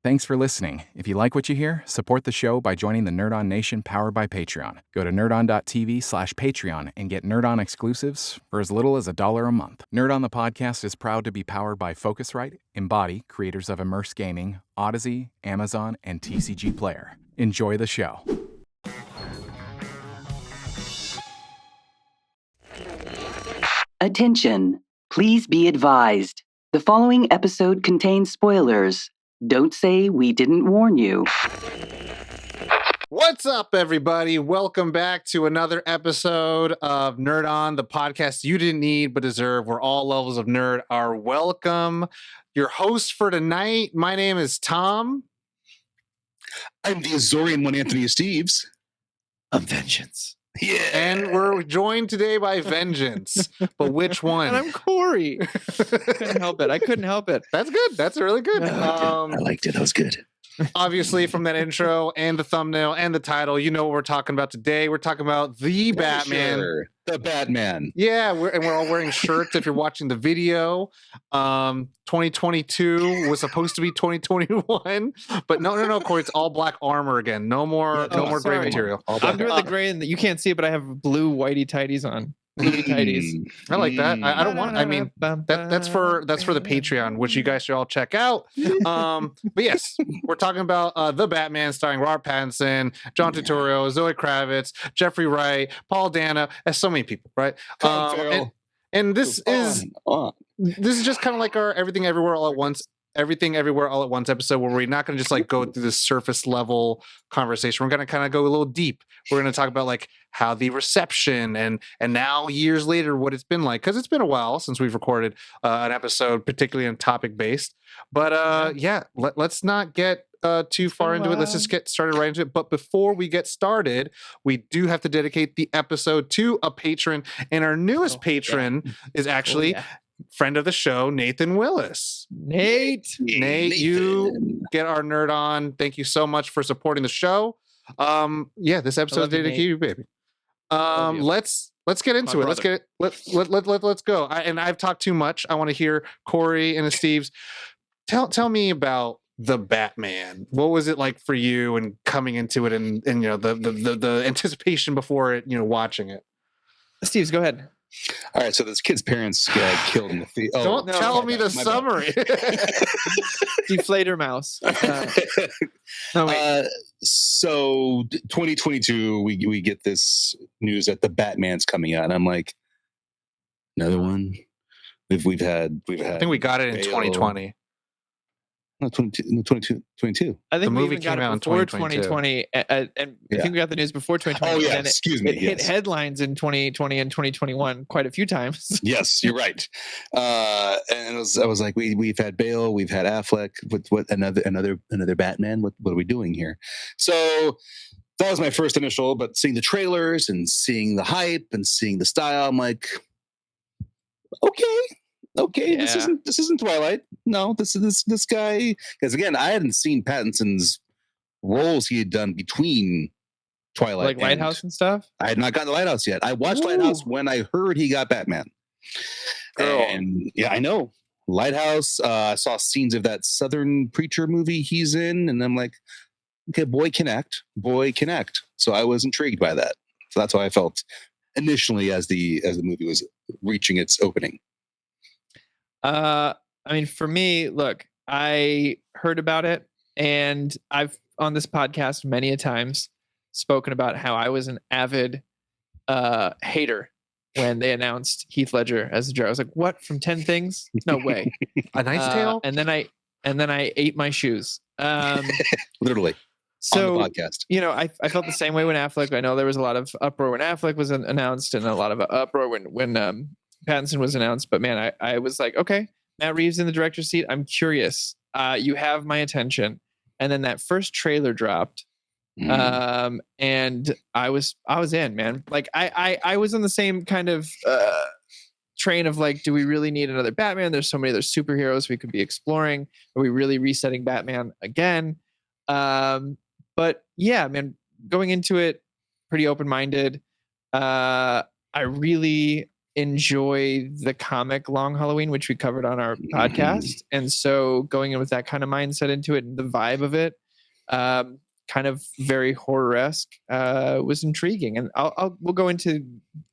Thanks for listening. If you like what you hear, support the show by joining the Nerd On Nation powered by Patreon. Go to nerdon.tv/Patreon and get Nerd On exclusives for as little as $1 a month. Nerd On the podcast is proud to be powered by Focusrite, Embody, creators of Immerse Gaming, Odyssey, Amazon, and TCG Player. Enjoy the show. Attention, please be advised. The following episode contains spoilers. Don't say we didn't warn you. What's up, everybody? Welcome back to another episode of Nerd On, the podcast you didn't need but deserve, where all levels of nerd are welcome. Your host for tonight, my name is Tom. I'm the Azorian one, Anthony Esteves. I'm Vengeance. Yeah. And we're joined today by Vengeance. But which one? And I'm Corey. Couldn't help it. I couldn't help it. That's good. That's really good. I liked it. That was good. Obviously, from that intro and the thumbnail and the title, you know what we're talking about today. We're talking about the Batman. Sure. The Batman. Yeah, we're all wearing shirts if you're watching the video. 2022 was supposed to be 2021, but no, Corey, it's all black armor again. No more gray material. I'm doing the gray, and you can't see it, but I have blue whitey tighties on. Blue tighties. I like that. I don't want. I mean, that's for the Patreon, which you guys should all check out. But yes, we're talking about the Batman, starring Robert Pattinson, John Turturro, Zoe Kravitz, Jeffrey Wright, Paul Dano, and so many people, right? And this is just kind of like our Everything Everywhere All at Once. Everything Everywhere All at Once episode, where we're not going to just like go through the surface level conversation. We're going to kind of go a little deep. We're going to talk about like how the reception and now years later what it's been like, because it's been a while since we've recorded an episode, particularly on topic based. But let's not get too far into it. Let's just get started right into it. But before we get started, we do have to dedicate the episode to a patron, and our newest patron is actually friend of the show, Nathan Willis. Nate, you get our Nerd On. Thank you so much for supporting the show. This episode is dedicated to you, baby. Let's get into it. Let's go. I've talked too much. I want to hear Corey and Esteves. Tell me about the Batman. What was it like for you and coming into it, and you know the anticipation before it, watching it? Esteves, go ahead. All right, so this kid's parents got killed in the theater. Don't tell me the summary. Deflator mouse. So 2022, we get this news that the Batman's coming out, and I'm like, another one. We've had. I think we got it in 2020. No, 22. I think the movie came out before 2020, and I think we got the news before 2020. Oh yeah, and excuse me. It hit headlines in 2020 and 2021 quite a few times. Yes, you're right. And I was like, we've had Bale, we've had Affleck. What another Batman? What are we doing here? So that was my first initial. But seeing the trailers and seeing the hype and seeing the style, I'm like, okay, this isn't Twilight. No, this guy, because again, I hadn't seen Pattinson's roles he had done between Twilight, like Lighthouse and stuff. I had not gotten the Lighthouse yet. I watched Lighthouse when I heard he got Batman. And yeah, I know Lighthouse. I saw scenes of that Southern Preacher movie he's in, and I'm like, okay, boy connect. So I was intrigued by that. So that's how I felt initially as the movie was reaching its opening. I mean, for me, look, I heard about it, and I've on this podcast many a times spoken about how I was an avid hater when they announced Heath Ledger as the Joker. I was like, "What? From 10 Things? No way!" A Knight's Tale. And then I ate my shoes. Literally. So, on the podcast. I felt the same way when Affleck. I know there was a lot of uproar when Affleck was announced, and a lot of uproar when Pattinson was announced. But man, I was like, okay, Matt Reeves in the director's seat. I'm curious. You have my attention. And then that first trailer dropped, and I was in, man. Like I was on the same kind of train of like, do we really need another Batman? There's so many other superheroes we could be exploring. Are we really resetting Batman again? But yeah, man, going into it pretty open-minded. I really enjoy the comic Long Halloween, which we covered on our podcast. And so going in with that kind of mindset into it and the vibe of it, kind of very horror-esque, was intriguing. And we'll go into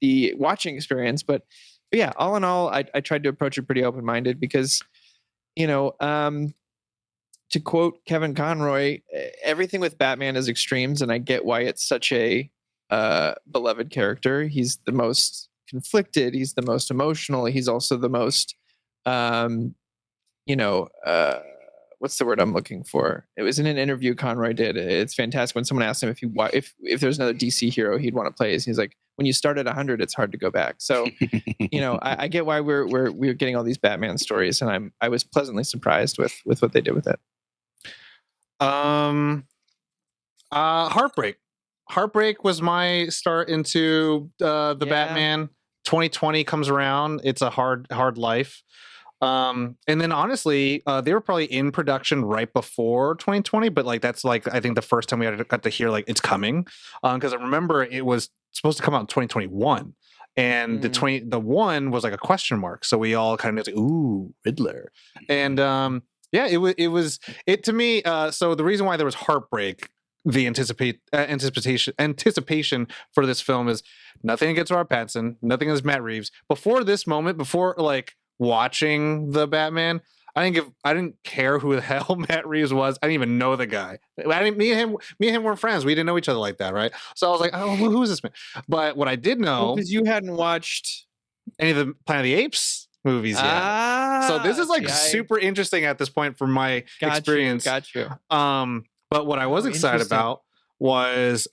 the watching experience, but yeah, all in all, I tried to approach it pretty open-minded because, to quote Kevin Conroy, everything with Batman is extremes, and I get why it's such a beloved character. He's the most conflicted. He's the most emotional. He's also the most, what's the word I'm looking for? It was in an interview Conroy did. It's fantastic when someone asked him if there's another DC hero he'd want to play. He's like, when you start at 100, it's hard to go back. So, I get why we're getting all these Batman stories, and I was pleasantly surprised with what they did with it. Heartbreak was my start into the Batman. 2020 comes around. It's a hard life. And then honestly, they were probably in production right before 2020, but like that's like I think the first time we got to hear like it's coming. Because I remember it was supposed to come out in 2021. And the one was like a question mark. So we all kind of like, ooh, Riddler. And it was to me. So the reason why there was heartbreak, the anticipation for this film is nothing against Robert Pattinson, nothing against Matt Reeves. Before this moment, before like watching the Batman, I didn't care who the hell Matt Reeves was. I didn't even know the guy. Me and him weren't friends. We didn't know each other like that, right? So I was like, oh, who's this man? But what I did know, because you hadn't watched any of the Planet of the Apes movies yet. So this is like super interesting at this point from my experience. Got you. But what I was excited about was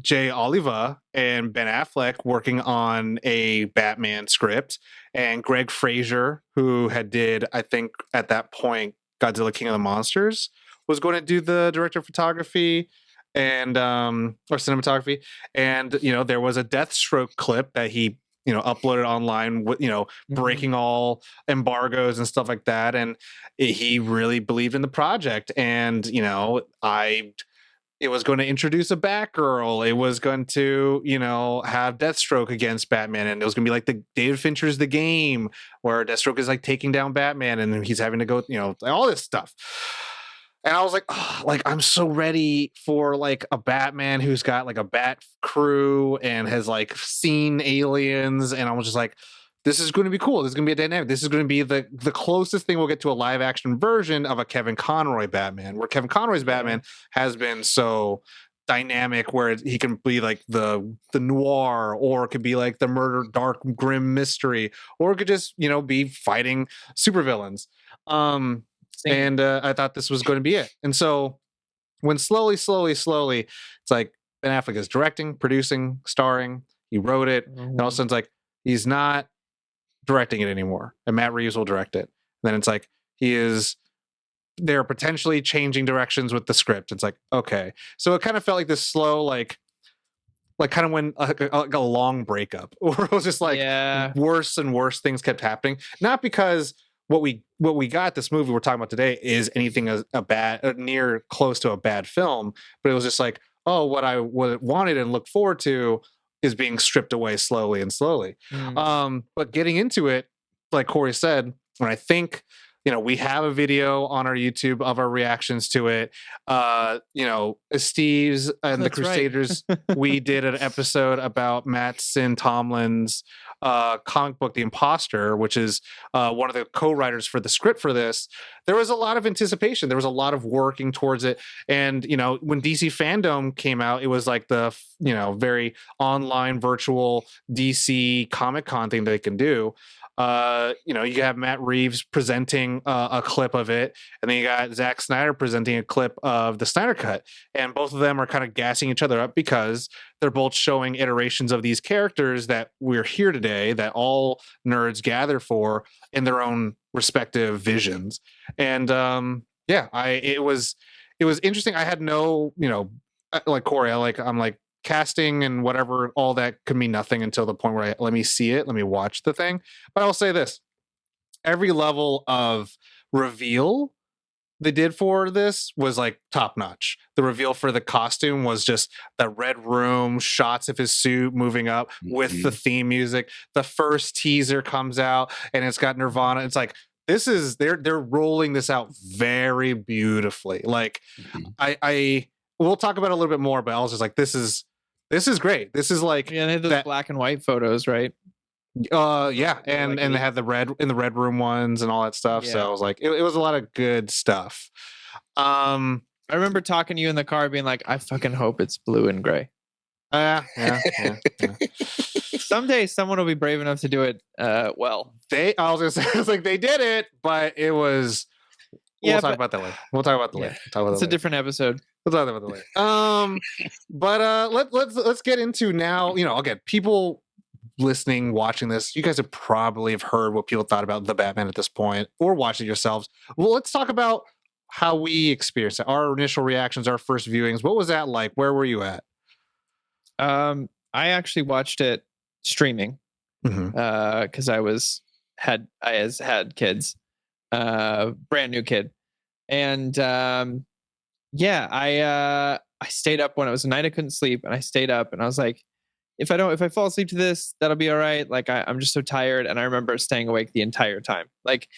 Jay Oliva and Ben Affleck working on a Batman script, and Greg Fraser, who did, I think at that point, Godzilla King of the Monsters, was going to do the director of photography and or cinematography. And there was a Deathstroke clip that he uploaded online with breaking all embargoes and stuff like that, and he really believed in the project. And it was going to introduce a Batgirl. It was going to have Deathstroke against Batman, and it was going to be like the David Fincher's The Game, where Deathstroke is like taking down Batman, and then he's having to go all this stuff. And I was like, oh, like I'm so ready for like a Batman who's got like a bat crew and has like seen aliens. And I was just like, this is going to be cool. This is going to be a dynamic. This is going to be the closest thing we'll get to a live action version of a Kevin Conroy Batman, where Kevin Conroy's Batman has been so dynamic, where he can be like the noir, or it could be like the murder, dark, grim mystery, or it could just be fighting supervillains. And I thought this was going to be it. And so when slowly, it's like Ben Affleck is directing, producing, starring. He wrote it. And all of a sudden it's like, he's not directing it anymore. And Matt Reeves will direct it. And then it's like, they're potentially changing directions with the script. It's like, okay. So it kind of felt like this slow, like kind of when a long breakup, or it was just like worse and worse things kept happening. Not because what we got this movie we're talking about today is anything a bad, near close to a bad film, but it was just like, oh, what I wanted and looked forward to is being stripped away slowly. But getting into it, like Corey said, when I think we have a video on our YouTube of our reactions to it. Esteves and the Crusaders, we did an episode about Matt Sin Tomlin's comic book, The Imposter, which is one of the co-writers for the script for this. There was a lot of anticipation. There was a lot of working towards it. And, when DC Fandom came out, it was like the, very online virtual DC Comic Con thing they can do. You have Matt Reeves presenting a clip of it, and then you got Zack Snyder presenting a clip of the Snyder Cut, and both of them are kind of gassing each other up because they're both showing iterations of these characters that we're here today, that all nerds gather for in their own respective visions. And it was interesting. I had no, like Corey, I'm like, casting and whatever, all that could mean nothing until the point where let me see it, let me watch the thing. But I'll say this: every level of reveal they did for this was like top notch. The reveal for the costume was just the red room, shots of his suit moving up with the theme music. The first teaser comes out and it's got Nirvana. It's like, they're rolling this out very beautifully. Like we'll talk about it a little bit more, but I was just like, this is great. This is like, yeah, they had those black and white photos, right? Yeah, and they had the red room ones and all that stuff. Yeah. So I was like, it was a lot of good stuff. I remember talking to you in the car, being like, I fucking hope it's blue and gray. Yeah. Someday someone will be brave enough to do it well. I was gonna say, I was like, they did it, but it was. We'll talk about that later. We'll talk about that later. It's a different episode. We'll talk about that later. But let's get into now. Again, people listening, watching this, you guys have probably heard what people thought about the Batman at this point, or watched it yourselves. Well, let's talk about how we experienced it. Our initial reactions, our first viewings. What was that like? Where were you at? I actually watched it streaming because I had kids, brand new kid, and I stayed up when it was a night I couldn't sleep, and I stayed up and I was like, if I fall asleep to this, that'll be all right. Like I'm just so tired. And I remember staying awake the entire time. Like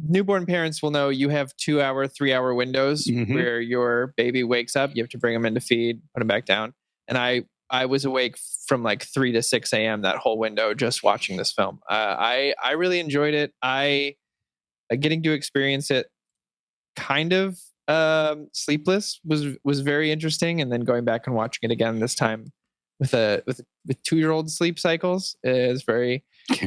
newborn parents will know, you have 2-hour, 3-hour windows where your baby wakes up. You have to bring them in to feed, put them back down. And I was awake from like 3 to 6 a.m. that whole window just watching this film. I really enjoyed it. Getting to experience it kind of sleepless was very interesting. And then going back and watching it again this time with 2-year-old sleep cycles is very,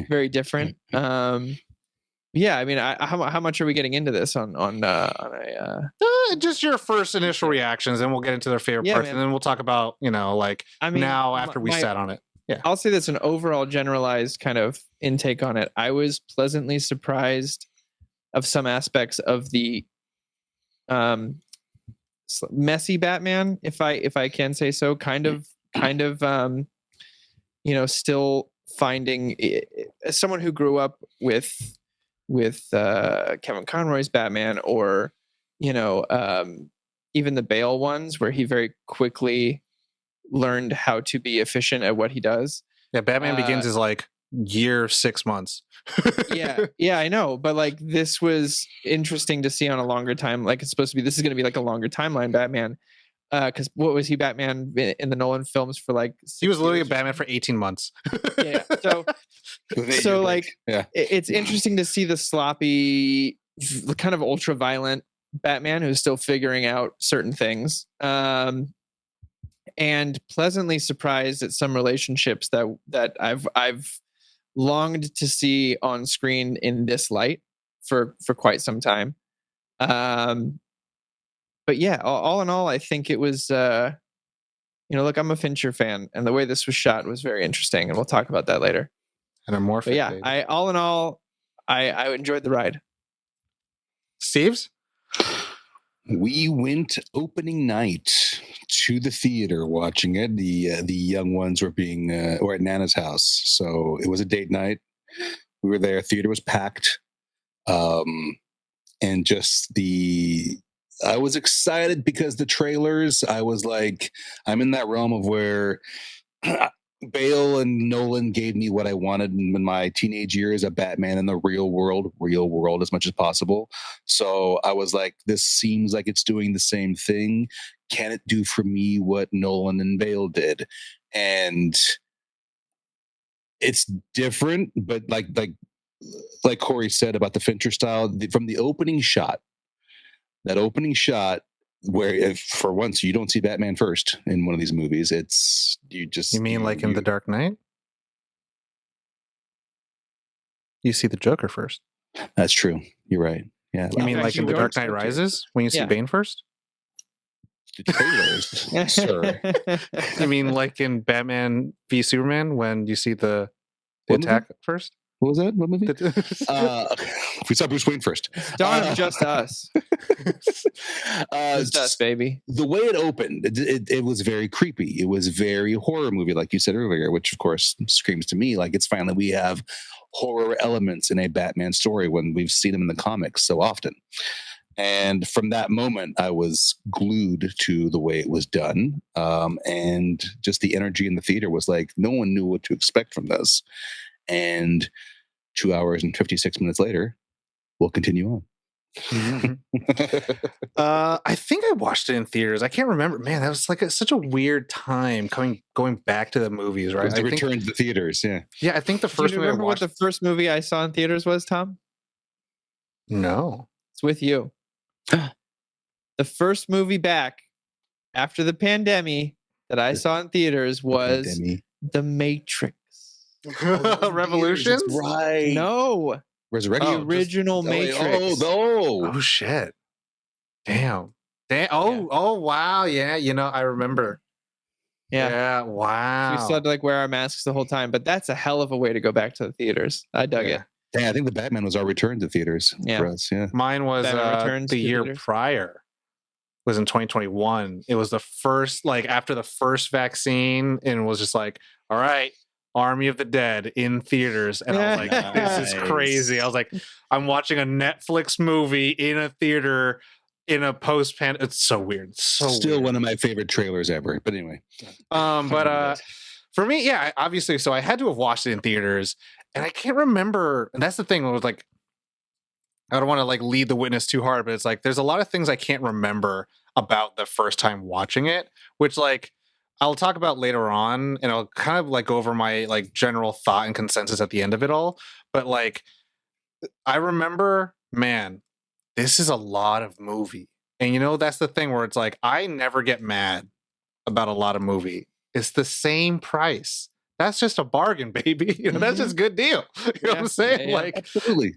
very different. Yeah, I mean, how much are we getting into this on a just your first initial reactions, and we'll get into their favorite parts, and then we'll talk about now after we sat on it. Yeah, I'll say this: an overall generalized kind of intake on it. I was pleasantly surprised of some aspects of the messy Batman, if I can say so. Kind of still finding, as someone who grew up with Kevin Conroy's Batman, or even the Bale ones, where he very quickly learned how to be efficient at what he does. Yeah, Batman Begins is like year 6 months. yeah, I know, but like this was interesting to see on a longer time. Like this is going to be like a longer timeline Batman. Because what was he Batman in the Nolan films for like? He was literally a Batman for 18 months. Yeah. So like, it's interesting to see the sloppy, kind of ultra violent Batman who's still figuring out certain things. And pleasantly surprised at some relationships that I've longed to see on screen in this light for quite some time. But yeah, all in all, I think it was, look, I'm a Fincher fan, and the way this was shot was very interesting, and we'll talk about that later. And amorphic. But yeah, all in all, I enjoyed the ride. Steves? We went opening night to the theater watching it. The young ones were were at Nana's house, so it was a date night. We were there. Theater was packed, and just I was excited because the trailers. I was like, I'm in that realm of where Bale and Nolan gave me what I wanted in my teenage years, a Batman in the real world as much as possible. So I was like, this seems like it's doing the same thing. Can it do for me what Nolan and Bale did? And it's different, but like Corey said about the Fincher style, from the opening shot, that opening shot, where if for once you don't see Batman first in one of these movies, you mean like in The Dark Knight? You see the Joker first. That's true. You're right. Yeah. You mean like in The Dark Knight Rises when you see Bane first? The trailers, sir. You mean like in Batman v Superman when you see the attack first? What was that? What movie? We saw Bruce Wayne first. Dawn of Just Us. Just Us, baby. The way it opened, it was very creepy. It was very horror movie, like you said earlier, which of course screams to me like it's finally we have horror elements in a Batman story when we've seen them in the comics so often. And from that moment, I was glued to the way it was done. And just the energy in the theater was like, no one knew what to expect from this. And 2 hours and 56 minutes later, we'll continue on. I think I watched it in theaters. I can't remember. Man, that was like such a weird time going back to the movies, right? The return to the theaters, yeah. Yeah, I think the first Do you movie I remember watched. what the first movie I saw in theaters was, Tom? No. It's with you. The first movie back after the pandemic that I saw in theaters was The Matrix. Revolutions? Right. No. Resurrection. The original Matrix. Oh shit. Damn. Oh wow. Yeah, I remember. Yeah. Wow. We still had to like wear our masks the whole time, but that's a hell of a way to go back to the theaters. I dug it. Yeah, I think the Batman was our return to theaters for us. Yeah. Mine was Batman the year theaters. prior. Was in 2021. It was the first, like after the first vaccine, and was just like, all right, Army of the Dead in theaters. And I was like, this is crazy. I was like, I'm watching a Netflix movie in a theater in a post-pan. It's so weird. It's so Still weird. one of my favorite trailers ever. But anyway. But for me, yeah, obviously, so I had to have watched it in theaters, and I can't remember. And that's the thing. It was like, I don't want to like lead the witness too hard, but it's like there's a lot of things I can't remember about the first time watching it, which like I'll talk about later on, and I'll kind of like go over my like general thought and consensus at the end of it all. But like I remember, man, this is a lot of movie. And that's the thing where it's like I never get mad about a lot of movie. It's the same price. That's just a bargain, baby. That's just a good deal. You know what I'm saying? Yeah. Like Absolutely.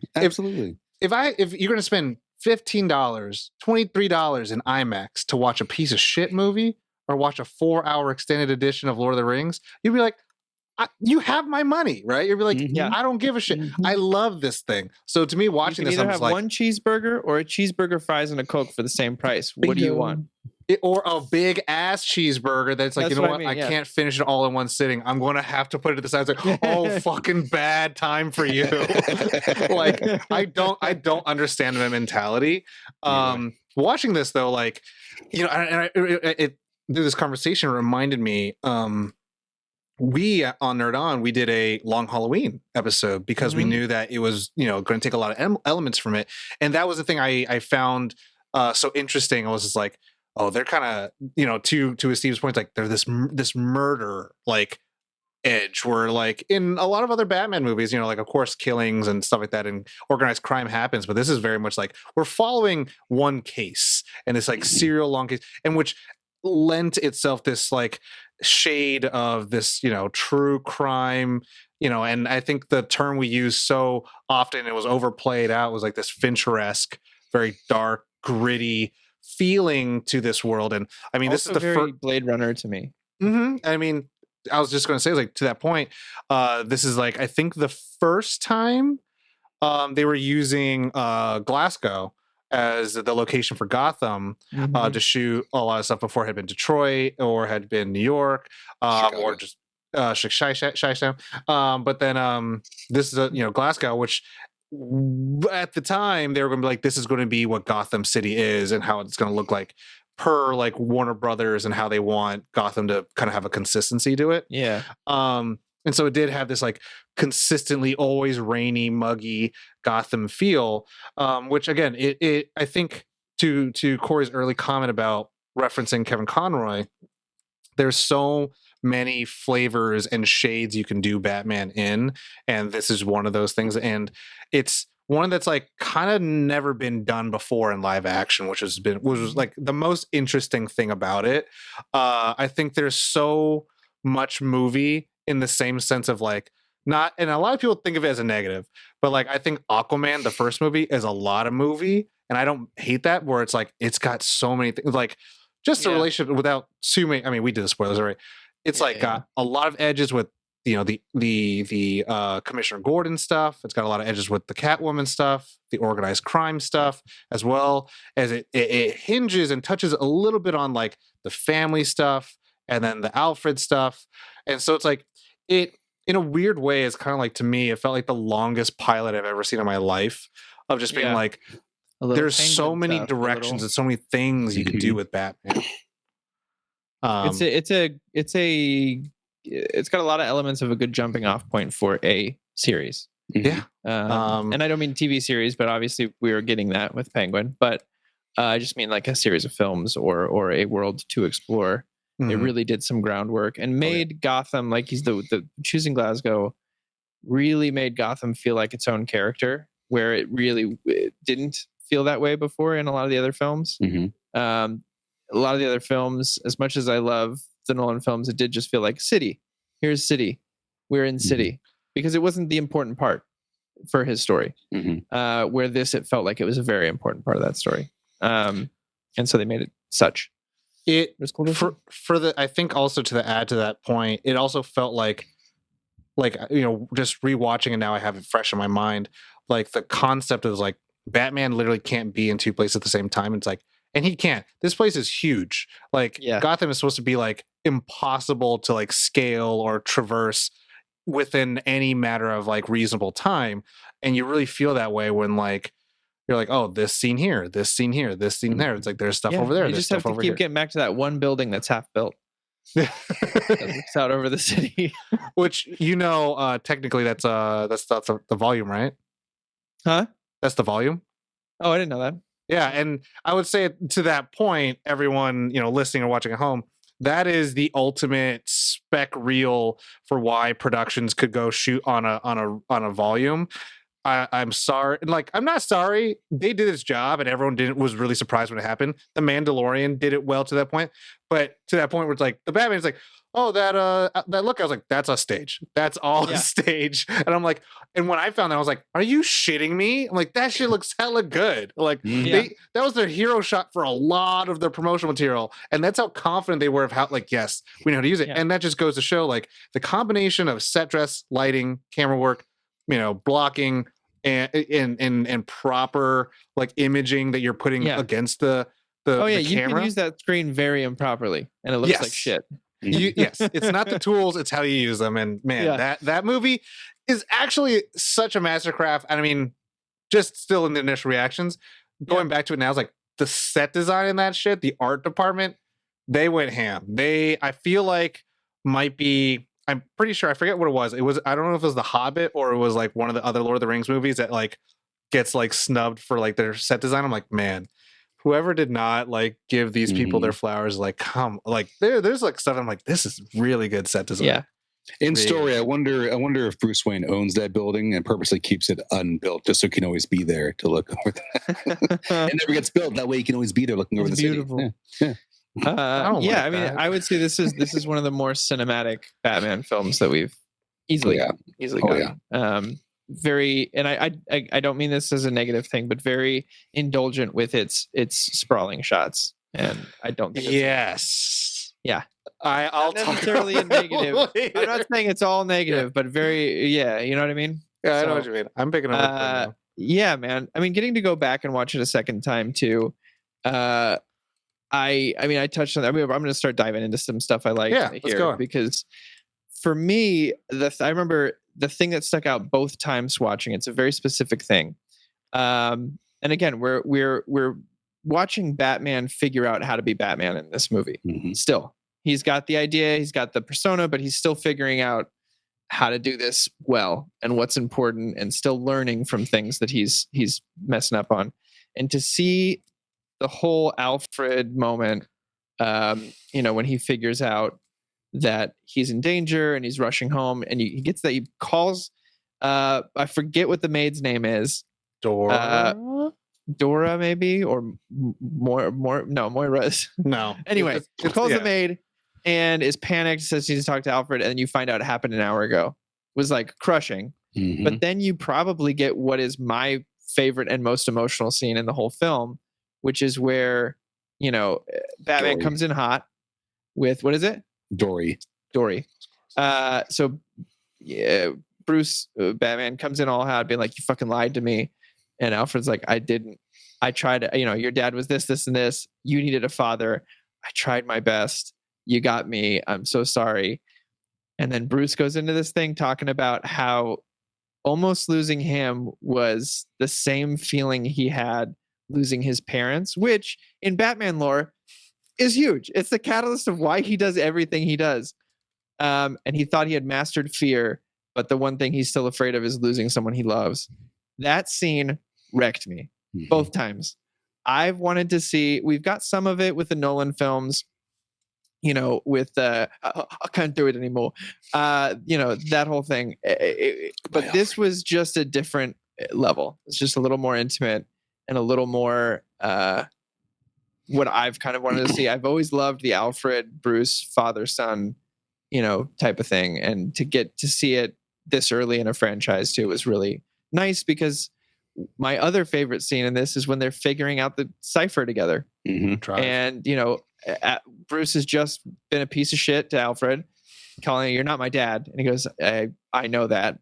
if you're gonna spend $15, $23 in IMAX to watch a piece of shit movie or watch a 4-hour extended edition of Lord of the Rings, you'd be like, you have my money, right? You'd be like, I don't give a shit. I love this thing. So to me, watching you this, can I'm either just have like, one cheeseburger or a cheeseburger, fries, and a Coke for the same price. What do you want? or a big ass cheeseburger that's like, That's you know what what? I mean, I can't finish it all in one sitting. I'm going to have to put it to the side. It's like, oh, fucking bad time for you. Like, I don't understand the mentality. Watching this though, like, through this conversation reminded me, we on Nerd On, we did a Long Halloween episode because we knew that it was, going to take a lot of elements from it. And that was the thing I found so interesting. I was just like, oh, they're kind of, to Esteves' point, like they're this murder like edge where like in a lot of other Batman movies, like of course killings and stuff like that and organized crime happens, but this is very much like we're following one case and this like serial long case, and which lent itself this like shade of this, true crime, and I think the term we use so often, it was overplayed out, was like this Fincher-esque, very dark, gritty feeling to this world. And I mean, Also this is the very Blade Runner to me. I mean, I was just going to say, like, to that point, this is like, I think the first time they were using Glasgow as the location for Gotham to shoot a lot of stuff. Before it had been Detroit or had been New York or just Chi-town. But then this is Glasgow, which at the time they were going to be like, this is going to be what Gotham City is and how it's going to look like per like Warner Brothers and how they want Gotham to kind of have a consistency to it. Yeah. And so it did have this like consistently always rainy, muggy Gotham feel, which again, it I think to Corey's early comment about referencing Kevin Conroy, there's so many flavors and shades you can do Batman in, and this is one of those things. And it's one that's like kind of never been done before in live action, which was like the most interesting thing about it. I think there's so much movie in the same sense of like not, and a lot of people think of it as a negative, but like I think Aquaman, the first movie, is a lot of movie, and I don't hate that, where it's like it's got so many things, like just a relationship without too many. I mean, we did the spoilers already. It's got a lot of edges with the Commissioner Gordon stuff. It's got a lot of edges with the Catwoman stuff, the organized crime stuff, as well as it hinges and touches a little bit on like the family stuff and then the Alfred stuff. And so it's like it, in a weird way, is kind of like, to me, it felt like the longest pilot I've ever seen in my life, of just being like, there's so many directions and so many things you can do with Batman. It's got a lot of elements of a good jumping off point for a series. Yeah. And I don't mean TV series, but obviously we are getting that with Penguin. But I just mean like a series of films or a world to explore. It really did some groundwork and made Gotham, like he's the choosing Glasgow, really made Gotham feel like its own character, where it didn't feel that way before in a lot of the other films. A lot of the other films, as much as I love the Nolan films, it did just feel like city. Here's city. We're in city. Because it wasn't the important part for his story. Where it felt like it was a very important part of that story. And so they made it such. It was cool I think also to add to that point, it also felt like just rewatching it now, I have it fresh in my mind. Like the concept is like Batman literally can't be in two places at the same time. It's like, and he can't. This place is huge. Like Gotham is supposed to be like impossible to like scale or traverse within any matter of like reasonable time. And you really feel that way when like you're like, oh, this scene here, this scene here, this scene there. It's like there's stuff over there. You just have to keep getting back to that one building that's half built. That looks out over the city. Which technically that's the volume, right? Huh? That's the volume. Oh, I didn't know that. Yeah, and I would say to that point, everyone listening or watching at home, that is the ultimate spec reel for why productions could go shoot on a volume. I'm sorry, like I'm not sorry. They did its job, and everyone was really surprised when it happened. The Mandalorian did it well to that point, but to that point where it's like the Batman's like, oh, that look. I was like, that's a stage. That's all a stage. And I'm like, and when I found that, I was like, are you shitting me? I'm like, that shit looks hella good. Like that was their hero shot for a lot of their promotional material, and that's how confident they were of how yes, we know how to use it. And that just goes to show like the combination of set dress, lighting, camera work, blocking. And proper like imaging that you're putting against the camera. You can use that screen very improperly and it looks like shit. Yes, it's not the tools, it's how you use them. And man, that movie is actually such a mastercraft. I mean, just still in the initial reactions, going back to it now, it's like the set design in that shit, the art department, they went ham. I feel like might be. I'm pretty sure, I forget what it was. I don't know if it was The Hobbit or it was like one of the other Lord of the Rings movies that like gets like snubbed for like their set design. I'm like, man, whoever did not like give these people their flowers, like come, like there's like stuff. I'm like, this is really good set design. Yeah. In story, I wonder if Bruce Wayne owns that building and purposely keeps it unbuilt just so he can always be there to look over that. It never gets built. That way he can always be there looking over the beautiful. City. Yeah. I mean, I would say this is one of the more cinematic Batman films that we've easily gotten. Very, and I don't mean this as a negative thing, but very indulgent with its sprawling shots, and I don't think I'll not necessarily a negative. I'm not saying it's all negative, but very you know what I mean. I know what you mean. I'm picking up. Yeah, man. I mean, getting to go back and watch it a second time too. I mean, I touched on that. I'm going to start diving into some stuff I like here because for me, I remember the thing that stuck out both times watching. It's a very specific thing, and again, we're watching Batman figure out how to be Batman in this movie. Still, he's got the idea, he's got the persona, but he's still figuring out how to do this well and what's important, and still learning from things that he's messing up on, and to see the whole Alfred moment, when he figures out that he's in danger and he's rushing home, and he gets that he calls, I forget what the maid's name is. Dora maybe, or Moira's. No. Anyway, he calls the maid and is panicked, says he needs to talk to Alfred, and then you find out it happened an hour ago. It was like crushing. But then you probably get what is my favorite and most emotional scene in the whole film, which is where, Batman comes in hot with, what is it? Dory. So Bruce, Batman comes in all hot, being like, you fucking lied to me. And Alfred's like, I didn't. I tried, your dad was this, and this. You needed a father. I tried my best. You got me. I'm so sorry. And then Bruce goes into this thing talking about how almost losing him was the same feeling he had losing his parents, which in Batman lore is huge. It's the catalyst of why he does everything he does. And he thought he had mastered fear, but the one thing he's still afraid of is losing someone he loves. That scene wrecked me both times. I've wanted to see, we've got some of it with the Nolan films, with I can't do it anymore. That whole thing. But this was just a different level. It's just a little more intimate and a little more what I've kind of wanted to see. I've always loved the Alfred, Bruce, father-son, type of thing. And to get to see it this early in a franchise too was really nice, because my other favorite scene in this is when they're figuring out the cipher together. And, Bruce has just been a piece of shit to Alfred, calling, "You're not my dad." And he goes, I know that.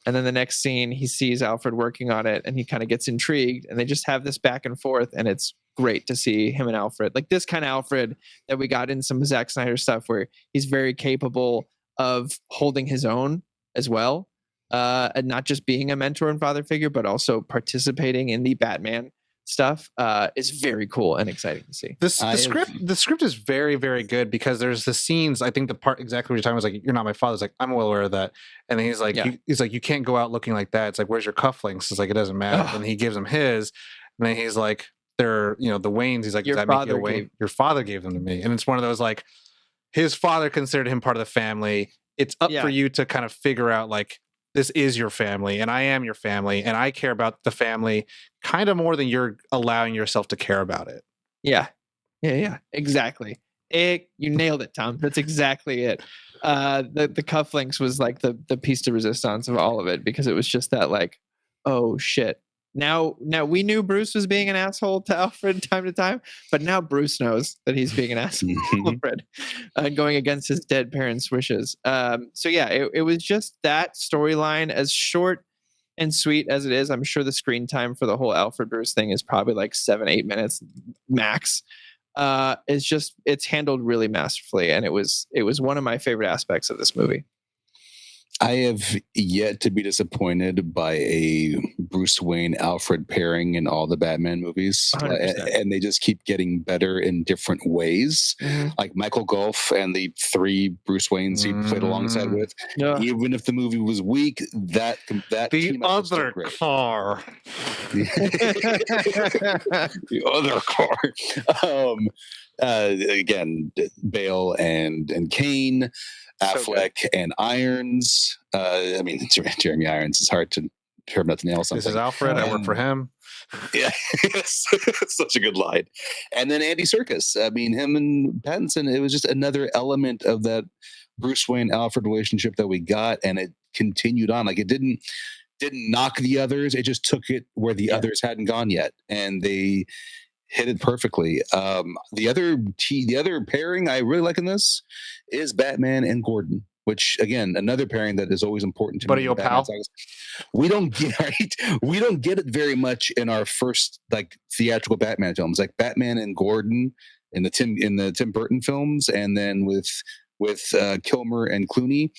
And then the next scene, he sees Alfred working on it and he kind of gets intrigued, and they just have this back and forth. And it's great to see him and Alfred, like this kind of Alfred that we got in some Zack Snyder stuff, where he's very capable of holding his own as well. And not just being a mentor and father figure, but also participating in the Batman stuff is very cool and exciting to see. The script is very, very good, because there's the scenes. I think the part exactly what you're talking about is like, "You're not my father." It's like, I'm well aware of that. And then he's like, he's like, "You can't go out looking like that." It's like, "Where's your cufflinks?" It's like, "It doesn't matter." And he gives him his, and then he's like, "They're the Waynes." He's like, "Does that make you a Wayne?" Your father gave them to me. And it's one of those, like, his father considered him part of the family. It's up for you to kind of figure out, like, this is your family and I am your family, and I care about the family kind of more than you're allowing yourself to care about it. Yeah, exactly. You nailed it, Tom. That's exactly it. The cufflinks was like the piece de resistance of all of it, because it was just that, like, oh shit. Now we knew Bruce was being an asshole to Alfred time to time, but now Bruce knows that he's being an asshole to Alfred and going against his dead parents' wishes. It was just that storyline, as short and sweet as it is. I'm sure the screen time for the whole Alfred Bruce thing is probably like 7-8 minutes max. It's handled really masterfully, and it was one of my favorite aspects of this movie. I have yet to be disappointed by a Bruce Wayne Alfred pairing in all the Batman movies, and they just keep getting better in different ways. Like Michael Gove and the 3 Bruce Waynes he played alongside with. Even if the movie was weak, that the other car, the other car. Again, Bale and Kane. Affleck and Irons. Jeremy Irons is hard to hear about the nail something. This is Alfred. I work for him. Yeah, such a good line. And then Andy Serkis. Him and Pattinson. It was just another element of that Bruce Wayne Alfred relationship that we got, and it continued on. Like, it didn't knock the others. It just took it where the others hadn't gone yet, and they hit it perfectly. The other pairing I really like in this is Batman and Gordon, which, again, another pairing that is always important to me. Buddy, your pal. We don't get it very much in our first, like, theatrical Batman films, like Batman and Gordon in the Tim Burton films, and then with Kilmer and Clooney.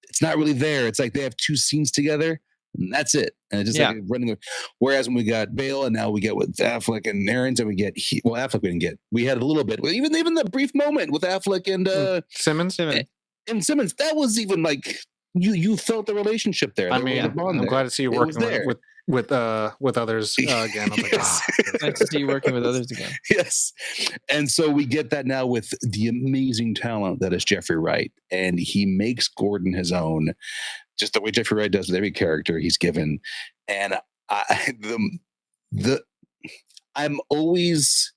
It's not really there. It's like they have 2 scenes together, and that's it. And it's just like running. Whereas when we got Bale, and now we get with Affleck and Aarons, and we get Affleck we didn't get. We had a little bit, even the brief moment with Affleck and Simmons. And Simmons. That was even like you felt the relationship there. I'm glad to see you working with others again. I'm like, nice to see you working with others again. Yes, and so we get that now with the amazing talent that is Jeffrey Wright, and he makes Gordon his own. Just the way Jeffrey Wright does with every character he's given. And I'm always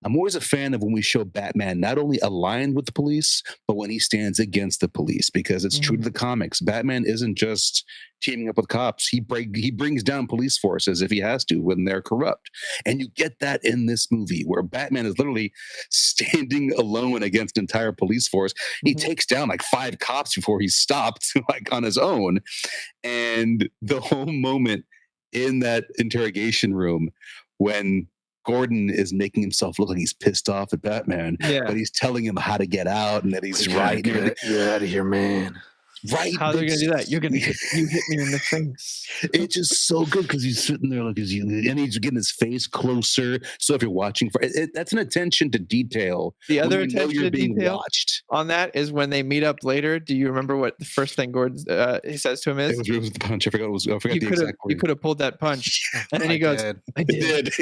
a fan of when we show Batman not only aligned with the police, but when he stands against the police, because it's true to the comics. Batman isn't just teaming up with cops. He brings down police forces if he has to when they're corrupt. And you get that in this movie, where Batman is literally standing alone against an entire police force. He takes down like 5 cops before he's stopped, like, on his own. And the whole moment in that interrogation room when Gordon is making himself look like he's pissed off at Batman, but he's telling him how to get out and that he's right. Get out of here, man. Right? How they're gonna do that? You hit me in the face. It's just so good because he's sitting there and he's getting his face closer. So if you're watching that's an attention to detail. The other when you know attention you're to being detail watched. on that is when they meet up later. Do you remember what the first thing Gordon he says to him is? It was the punch. I forgot the exact word. You could have pulled that punch, and then he goes, "I did."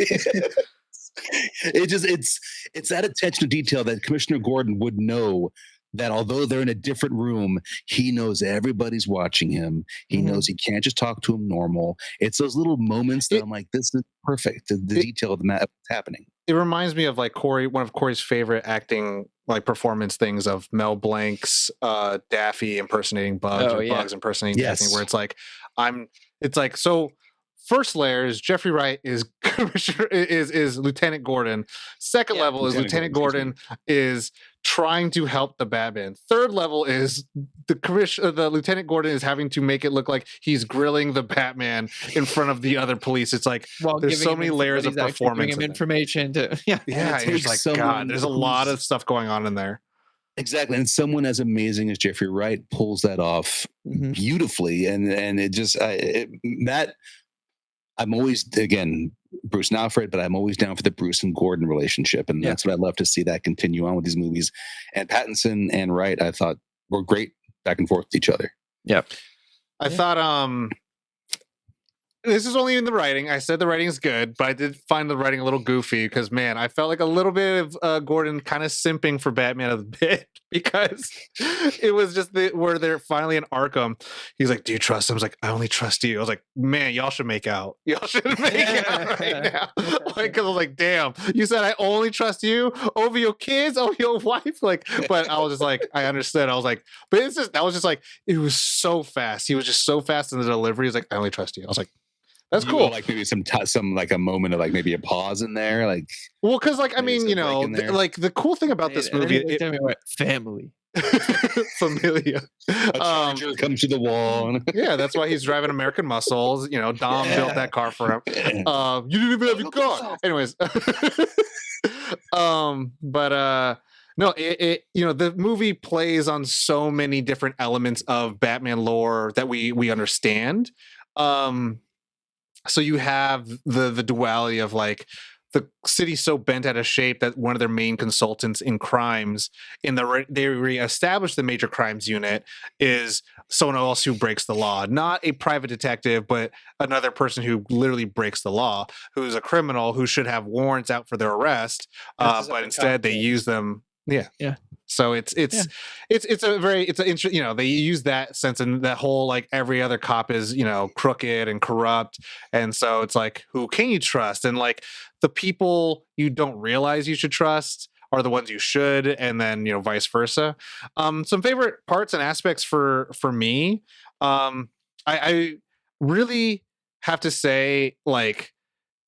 It's that attention to detail that Commissioner Gordon would know that although they're in a different room, he knows everybody's watching him. He knows he can't just talk to him normal. It's those little moments that I'm like, this is perfect. The detail of the map happening. It reminds me of like one of Corey's favorite acting like performance things of Mel Blanc's Daffy impersonating Bugs or Bugs impersonating Daffy, where it's like so first layer is Jeffrey Wright is is Lieutenant Gordon. Second level is Lieutenant Gordon is trying to help the Batman. Third level is the Lieutenant Gordon is having to make it look like he's grilling the Batman in front of the other police. It's like there's so many layers of performance. Giving him information to yeah. You're just like, God, there's a lot of stuff going on in there. Exactly, and someone as amazing as Jeffrey Wright pulls that off beautifully, and it just that. I'm always, again, Bruce and Alfred, but I'm always down for the Bruce and Gordon relationship. And that's what I love to see that continue on with these movies. And Pattinson and Wright, I thought were great back and forth with each other. Yep. I thought, this is only in the writing. I said the writing is good, but I did find the writing a little goofy because, man, I felt like a little bit of Gordon kind of simping for Batman a bit because it was just where they're finally in Arkham. He's like, do you trust him? I was like, I only trust you. I was like, man, y'all should make out. Y'all should make out right now. Because I was like, damn, you said I only trust you over your kids, over your wife? Like, but I was just like, I understood. I was like, but that was just like, it was so fast. He was just so fast in the delivery. He's like, I only trust you. I was like, that's cool. Like maybe some like a moment of like maybe a pause in there, like. Well, because like I mean, like the cool thing about this movie, family, familia, a charger comes to the wall. Yeah, that's why he's driving American Muscles. You know, Dom built that car for him. You didn't even have your car. Anyways, no, the movie plays on so many different elements of Batman lore that we understand. So you have the duality of like the city's so bent out of shape that one of their main consultants in crimes they reestablish the major crimes unit is someone else who breaks the law, not a private detective, but another person who literally breaks the law, who's a criminal who should have warrants out for their arrest, but instead they use them. Yeah. So it's they use that sense, and that whole like every other cop is crooked and corrupt, and so it's like, who can you trust? And like the people you don't realize you should trust are the ones you should, and then vice versa. Some favorite parts and aspects for me, I really have to say, like,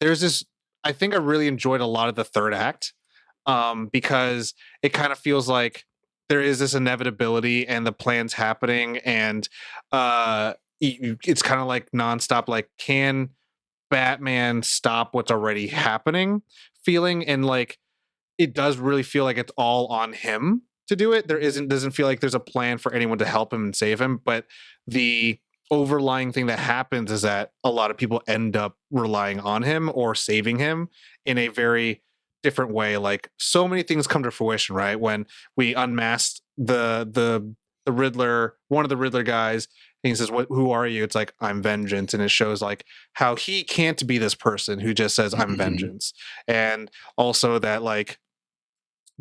there's this. I think I really enjoyed a lot of the third act. Because it kind of feels like there is this inevitability and the plan's happening, and it's kind of like nonstop, like, can Batman stop what's already happening feeling? And like, it does really feel like it's all on him to do it. Doesn't feel like there's a plan for anyone to help him and save him, but the overlying thing that happens is that a lot of people end up relying on him or saving him in a very different way. Like, so many things come to fruition, right? When we unmasked the Riddler, one of the Riddler guys, and he says, who are you? It's like, I'm vengeance. And it shows like how he can't be this person who just says I'm vengeance. And also that like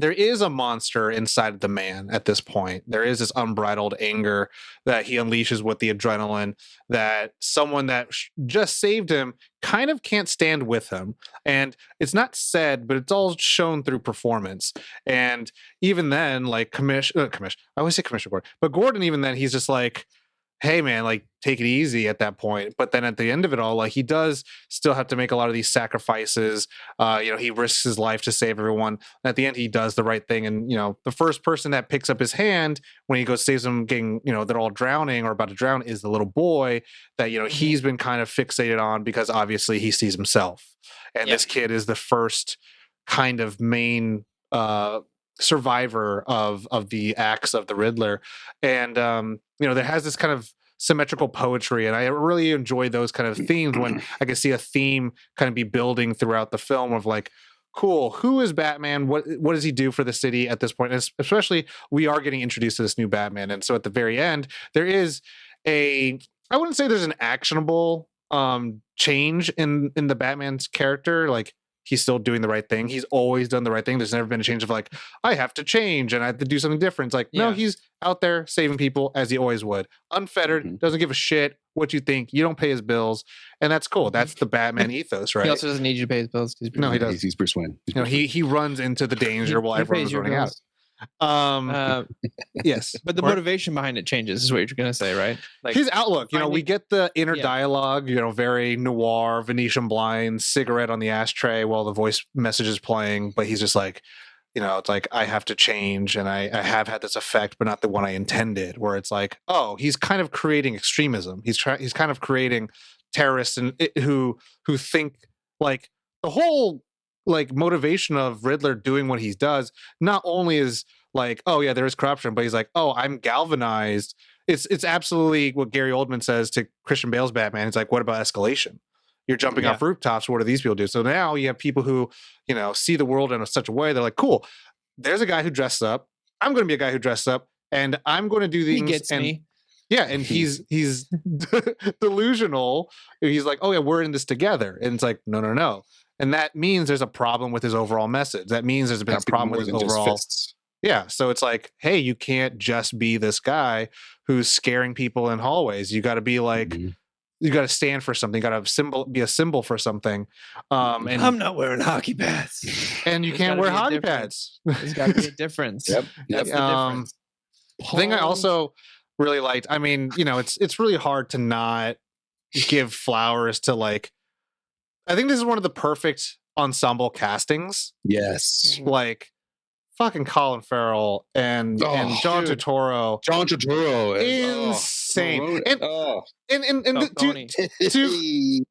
there is a monster inside of the man at this point. There is this unbridled anger that he unleashes with the adrenaline, that someone that just saved him kind of can't stand with him. And it's not said, but it's all shown through performance. And even then, like I always say Commissioner Gordon, but Gordon, even then, he's just like, hey man, like, take it easy at that point. But then at the end of it all, like, he does still have to make a lot of these sacrifices. He risks his life to save everyone. And at the end, he does the right thing. And, the first person that picks up his hand when he goes saves them getting, they're all drowning or about to drown, is the little boy that, he's been kind of fixated on because obviously he sees himself. And this kid is the first kind of main survivor of the acts of the Riddler, and there has this kind of symmetrical poetry, and I really enjoy those kind of themes when I can see a theme kind of be building throughout the film of like, cool, who is Batman? What does he do for the city at this point? And especially, we are getting introduced to this new Batman, and so at the very end, there is I wouldn't say there's an actionable change in the Batman's character. Like, he's still doing the right thing. He's always done the right thing. There's never been a change of like, I have to change and I have to do something different. It's like, no, he's out there saving people as he always would. Unfettered, doesn't give a shit what you think. You don't pay his bills. And that's cool. That's the Batman ethos, right? He also doesn't need you to pay his bills. No, he does. He's Bruce Wayne. He runs into the danger while everyone's running out. Yes, but the motivation behind it changes, is what you're gonna say, right? Like his outlook, we get the inner dialogue, very noir, Venetian blinds, cigarette on the ashtray while the voice message is playing, but he's just like, it's like, I have to change, and I have had this effect, but not the one I intended, where it's like, oh, he's kind of creating extremism. He's kind of creating terrorists who think like the whole like motivation of Riddler doing what he does not only is like, oh yeah, there is corruption, but he's like, oh, I'm galvanized. It's absolutely what Gary Oldman says to Christian Bale's Batman. It's like, what about escalation? You're jumping off rooftops. What do these people do? So now you have people who, see the world in such a way. They're like, cool, there's a guy who dressed up. I'm going to be a guy who dressed up, and I'm going to do things. He gets me. Yeah, and he's delusional. He's like, oh yeah, we're in this together. And it's like, no. And that means there's a problem with his overall message. That means there's been a problem with his overall. Yeah. So it's like, hey, you can't just be this guy who's scaring people in hallways. You got to be like, you got to stand for something. You got to be a symbol for something. And I'm not wearing hockey pads. And you can't wear hockey pads. There's got to be a difference. Yep. That's the difference. The thing I also really liked, I mean, it's really hard to not give flowers to like, I think this is one of the perfect ensemble castings. Yes. Like fucking Colin Farrell and John Turturro. John Turturro is insane.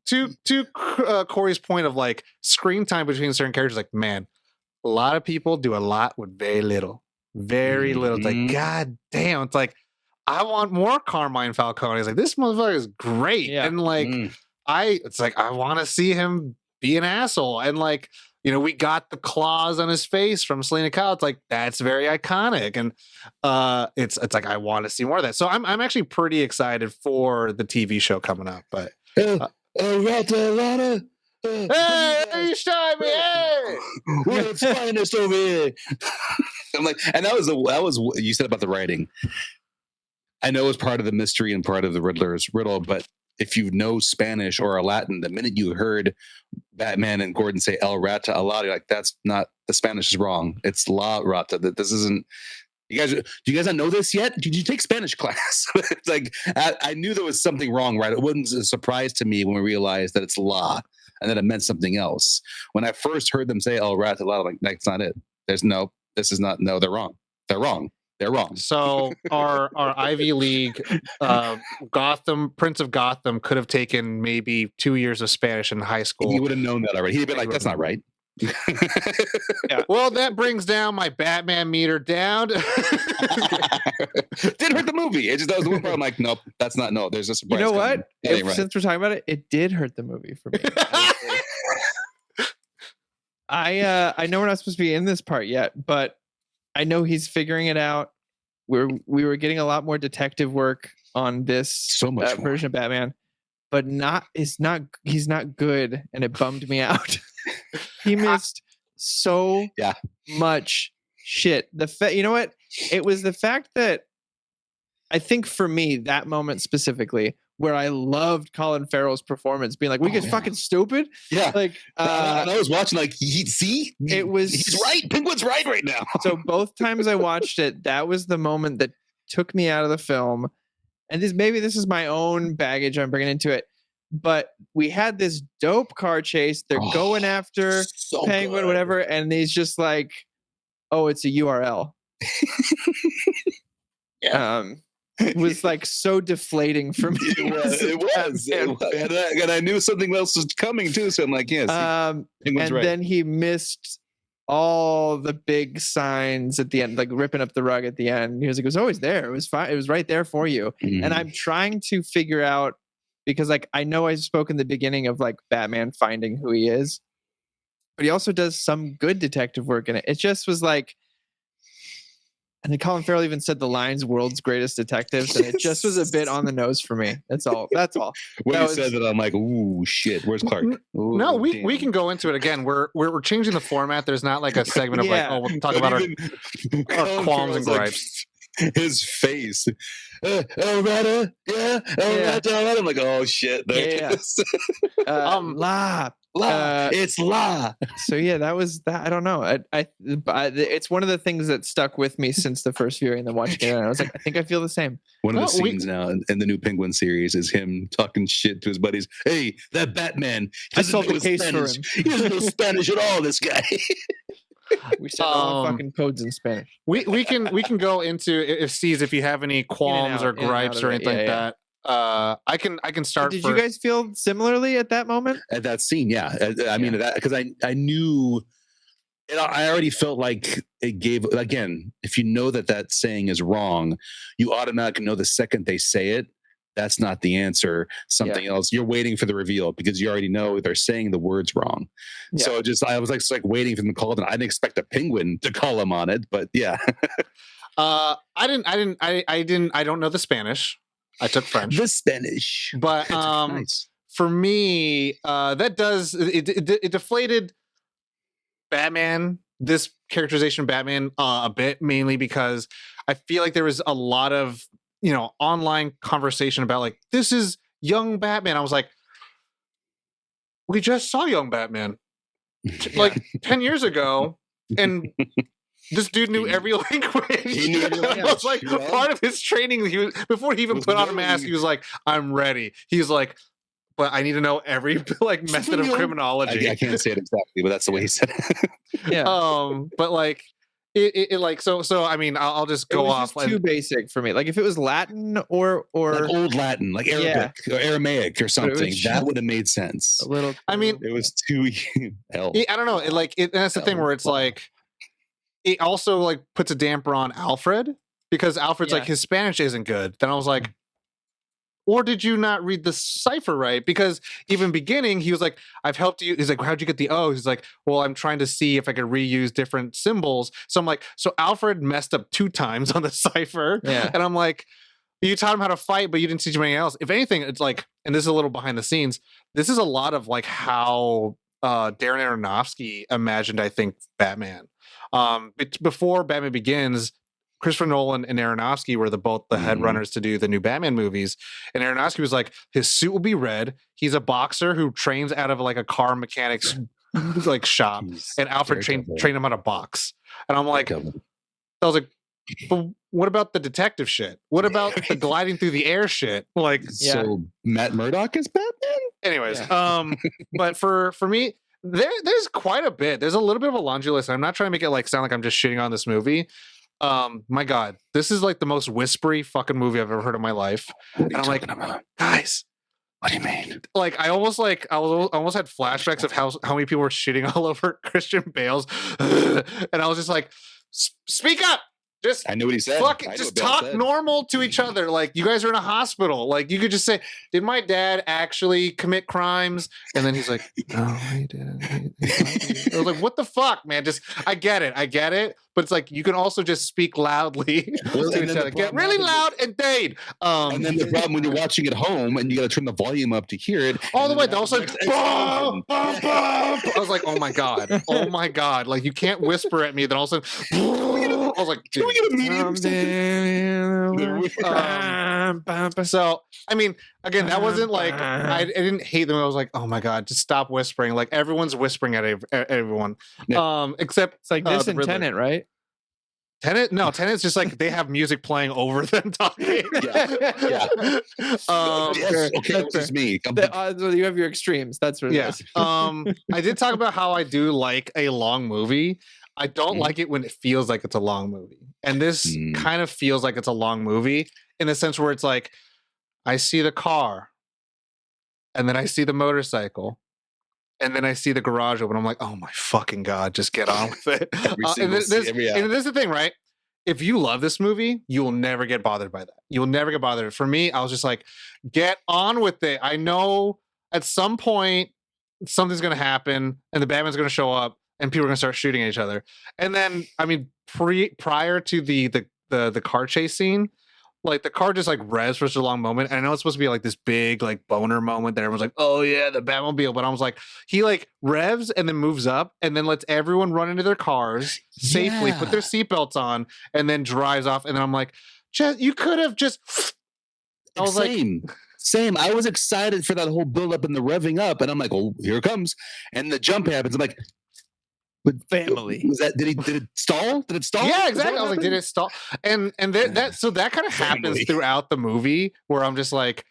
To Corey's point of like screen time between certain characters, like, man, a lot of people do a lot with very little. Very little. It's like, god damn. It's like, I want more Carmine Falcone. It's like, this motherfucker is great. Yeah. And like I want to see him be an asshole. And like, we got the claws on his face from Selena Kyle. It's like, that's very iconic. And it's like, I want to see more of that. So I'm actually pretty excited for the TV show coming up. But hey, you shot me. Hey, what's finest over here? I'm like, and that was what you said about the writing. I know it's part of the mystery and part of the Riddler's riddle, but if you know Spanish or Latin, the minute you heard Batman and Gordon say El Rata Alada, you're like, that's not, the Spanish is wrong. It's La Rata. That this isn't. Do you guys not know this yet? Did you take Spanish class? It's like, I knew there was something wrong, right? It wasn't a surprise to me when we realized that it's La and that it meant something else. When I first heard them say El Rata Alada, I'm like, that's not it. This is not, no, they're wrong. They're wrong. They're wrong. So our Ivy League Prince of Gotham could have taken maybe 2 years of Spanish in high school. He would have known that already. He'd been like, that's not right. Yeah. Well, that brings down my Batman meter down. Didn't hurt the movie. That was the one part. I'm like, nope, that's not. No, there's a surprise. You know what? Since we're talking about it, it did hurt the movie for me. I know we're not supposed to be in this part yet, but I know he's figuring it out. We were getting a lot more detective work on this version of Batman, but he's not good, and it bummed me out. He missed so much shit. You know what? It was the fact that I think for me, that moment specifically, where I loved Colin Farrell's performance, being like, "We get fucking stupid." Yeah, like I was watching, like, he's right. Penguin's right now. So both times I watched it, that was the moment that took me out of the film. And maybe this is my own baggage I'm bringing into it, but we had this dope car chase. They're going after Penguin, whatever, and he's just like, "Oh, it's a URL." It was like so deflating for me. It was. And I knew something else was coming too. So I'm like, yes. And right. Then he missed all the big signs at the end, like ripping up the rug at the end. He was like, it was always there. It was fine. It was right there for you. And I'm trying to figure out, because like I know I spoke in the beginning of like Batman finding who he is, but he also does some good detective work in it. It just was like, and then Colin Farrell even said the lines "world's greatest detectives," and it just was a bit on the nose for me. That's all. That's all. When you said that, I'm like, "Ooh, shit! Where's Clark?" Ooh, no, we can go into it again. We're changing the format. There's not like a segment of like, oh, we'll talk about our qualms and gripes. His face, Rata, yeah, I'm like, oh shit, it's La. So yeah, that was that. I don't know. It's one of the things that stuck with me since the first viewing and then watching it. And I was like, I think I feel the same. One of the scenes now in the new Penguin series is him talking shit to his buddies. Hey, that Batman! I solved the case for him. He doesn't know Spanish at all. This guy. We said all the fucking codes in Spanish. We can go into if you have any qualms or gripes or anything like that. I can start. Did you guys feel similarly at that moment? At that scene, yeah. I mean that because I knew. I already felt like it gave. Again, if you know that saying is wrong, you automatically know the second they say it. That's not the answer. Something else. You're waiting for the reveal because you already know they're saying the words wrong. Yeah. So I was like waiting for them to call it. I didn't expect a penguin to call him on it, but yeah. I don't know the Spanish. I took French. The Spanish, but nice. For me, that does it deflated Batman. This characterization of Batman a bit, mainly because I feel like there was a lot of online conversation about like, this is young Batman. I was like, we just saw young Batman like 10 years ago, and this dude knew every language. He knew every language. It was like part of his training. Before he even put on a mask, he was like, I'm ready. He's like, but I need to know every like method of criminology. I can't say it exactly, but that's the way he said it. Yeah. But like it like so I mean I'll just go off. Just too basic for me. Like if it was Latin or like old Latin, like Arabic or Aramaic or something, that would have made sense. A little. I mean, it was too hell. I don't know. And that's the thing where it's like, it also like puts a damper on Alfred because Alfred's like his Spanish isn't good. Then I was like, or did you not read the cipher right? Because even beginning, he was like, I've helped you. He's like, how'd you get the O? He's like, well, I'm trying to see if I could reuse different symbols. So I'm like, so Alfred messed up 2 times on the cipher. Yeah. And I'm like, you taught him how to fight, but you didn't teach him anything else. If anything, it's like, and this is a little behind the scenes, this is a lot of like how Darren Aronofsky imagined, I think, Batman. Before Batman Begins, Christopher Nolan and Aronofsky were both the head runners to do the new Batman movies. And Aronofsky was like, his suit will be red. He's a boxer who trains out of like a car mechanic's like shop. And Alfred trained him how to box. And I'm like, I was like, but what about the detective shit? What about the gliding through the air shit? Like, so Matt Murdock is Batman? Anyways, but for me, there's quite a bit. There's a little bit of a laundry list. I'm not trying to make it like sound like I'm just shitting on this movie. My God, this is like the most whispery fucking movie I've ever heard in my life. And I'm like, guys, what do you mean? Like, I almost had flashbacks of how many people were shitting all over Christian Bale's, and I was just like, speak up. Just I knew what he said. Just talk normal to each other. Like, you guys are in a hospital. Like, you could just say, "Did my dad actually commit crimes?" And then he's like, "No, he didn't." I was like, "What the fuck, man?" Just, I get it, but it's like you can also just speak loudly to each other. Get really loud and dade. And then the problem when you're watching at home and you got to turn the volume up to hear it all the way. Also, I was like, "Oh my god!" Like, you can't whisper at me. Then all of a sudden, I was like, "Can we get a medium?" So, I mean, again, that wasn't like I didn't hate them. I was like, "Oh my god, just stop whispering!" Like, everyone's whispering at everyone, except it's like this in Tenet, right? Tenet's just like they have music playing over them talking. Yeah. Okay, this is me. You have your extremes. That's what it is. I did talk about how I do like a long movie. I don't like it when it feels like it's a long movie. And this kind of feels like it's a long movie in the sense where it's like, I see the car and then I see the motorcycle And then I see the garage open. I'm like, oh my fucking God, just get on with it. And this is the thing, right? If you love this movie, you will never get bothered by that. You will never get bothered. For me, I was just like, get on with it. I know at some point something's going to happen and the Batman's going to show up and people are going to start shooting at each other. And then, I mean, prior to the car chase scene, like the car just like revs for such a long moment. And I know it's supposed to be like this big like boner moment that everyone's like, oh yeah, the Batmobile. But I was like, he like revs and then moves up and then lets everyone run into their cars safely, put their seatbelts on, and then drives off. And then I'm like, you could have just. I was Same. I was excited for that whole build up and the revving up, and I'm like, oh, here it comes, and the jump happens. I'm like, with family. Was that did it stall? Did it stall? Yeah, exactly. I was like, did it stall? And that kind of happens throughout the movie where I'm just like,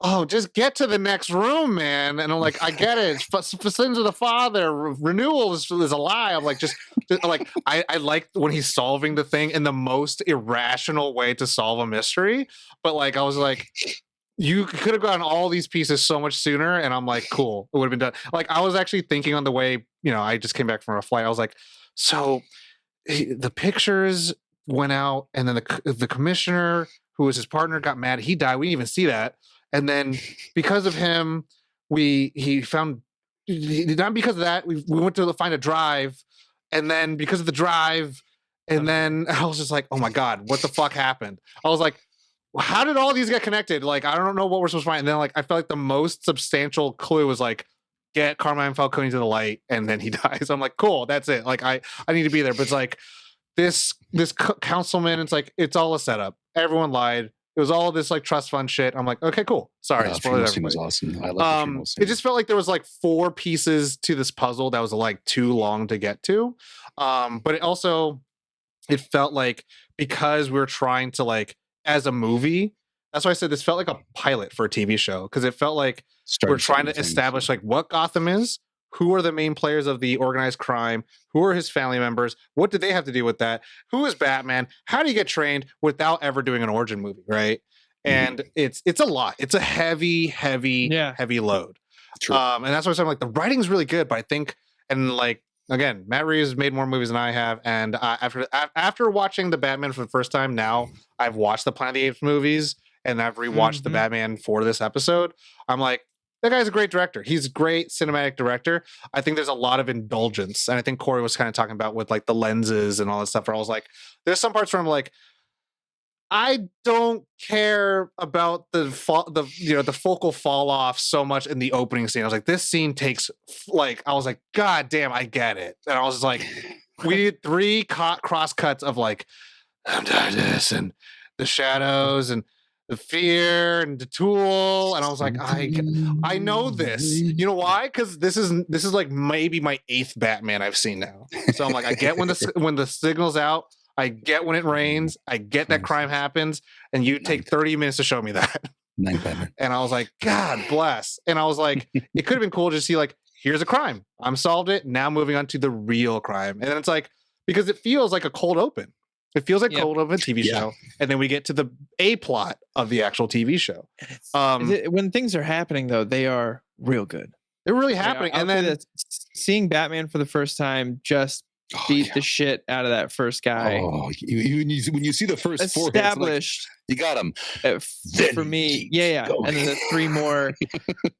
oh, just get to the next room, man. And I'm like, I get it. It's for sins of the father. Renewal is a lie. I'm like, just like I like when he's solving the thing in the most irrational way to solve a mystery. But like I was like, you could have gotten all these pieces so much sooner. And I'm like, cool, it would have been done. Like I was actually thinking on the way, I just came back from a flight. I was like, so the pictures went out, and then the commissioner, who was his partner, got mad. He died. We didn't even see that. And then because of him, not because of that, we went to find a drive. And then because of the drive, and then I was just like, oh my God, what the fuck happened? I was like, how did all these get connected? Like, I don't know what we're supposed to find. And then like, I felt like the most substantial clue was like, get Carmine Falcone to the light, and then he dies. I'm like, cool, that's it. Like, I need to be there. But it's like this councilman, it's like, it's all a setup. Everyone lied. It was all this like trust fund shit. I'm like, okay, cool. Sorry, spoiler everybody. Was awesome. I love the it just felt like there was like 4 pieces to this puzzle that was like too long to get to. But it felt like, because we were trying to like, as a movie, that's why I said this felt like a pilot for a TV show, because it felt like we're trying to establish like what Gotham is, who are the main players of the organized crime, who are his family members, what did they have to do with that, who is Batman, how do you get trained, without ever doing an origin movie, right? And it's a lot. It's a heavy load. True. And that's why I'm saying like the writing's really good, but I think, and like again, Matt Reeves made more movies than I have, and after watching the Batman for the first time, now I've watched the Planet of the Apes movies, and I've rewatched the Batman for this episode. I'm like, that guy's a great director. He's a great cinematic director. I think there's a lot of indulgence, and I think Corey was kind of talking about with like the lenses and all that stuff. Where I was like, there's some parts where I'm like, I don't care about the focal fall off so much in the opening scene. I was like, this scene takes like, I was like, God damn, I get it. And I was like, we did 3 cross cuts of like, I'm done with this, and the shadows and the fear and the tool. And I was like, I know this. You know why? Because this is like maybe my 8th Batman I've seen now. So I'm like, I get when the signal's out. I get when it rains. I get that crime happens, and you take 30 minutes to show me that. And I was like, God bless. And I was like, it could have been cool to see like, here's a crime. I'm solved it. Now moving on to the real crime. And then it's like, because it feels like a cold open. It feels like cold open TV show. And then we get to the A plot of the actual TV show. When things are happening though, they are real good. They're really happening. And then seeing Batman for the first time just beat the shit out of that first guy. Oh, when you see the first 4 hits, like, you got him. For me, and then the 3 more.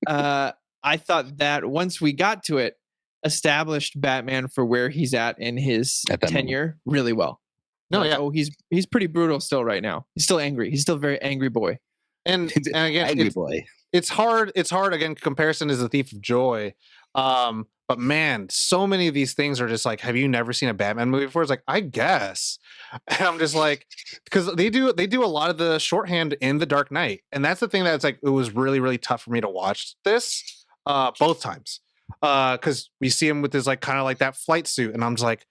I thought that once we got to it, established Batman for where he's at in his tenure really well. He's pretty brutal still right now. He's still angry. He's still a very angry boy. And again, angry boy. It's hard. It's hard. Again, comparison is the thief of joy. But man, so many of these things are just like, have you never seen a Batman movie before? It's like, I guess. And I'm just like, because they do a lot of the shorthand in The Dark Knight. And that's the thing that's like, it was really, really tough for me to watch this both times. Because we see him with his like kind of like that flight suit. And I'm just like,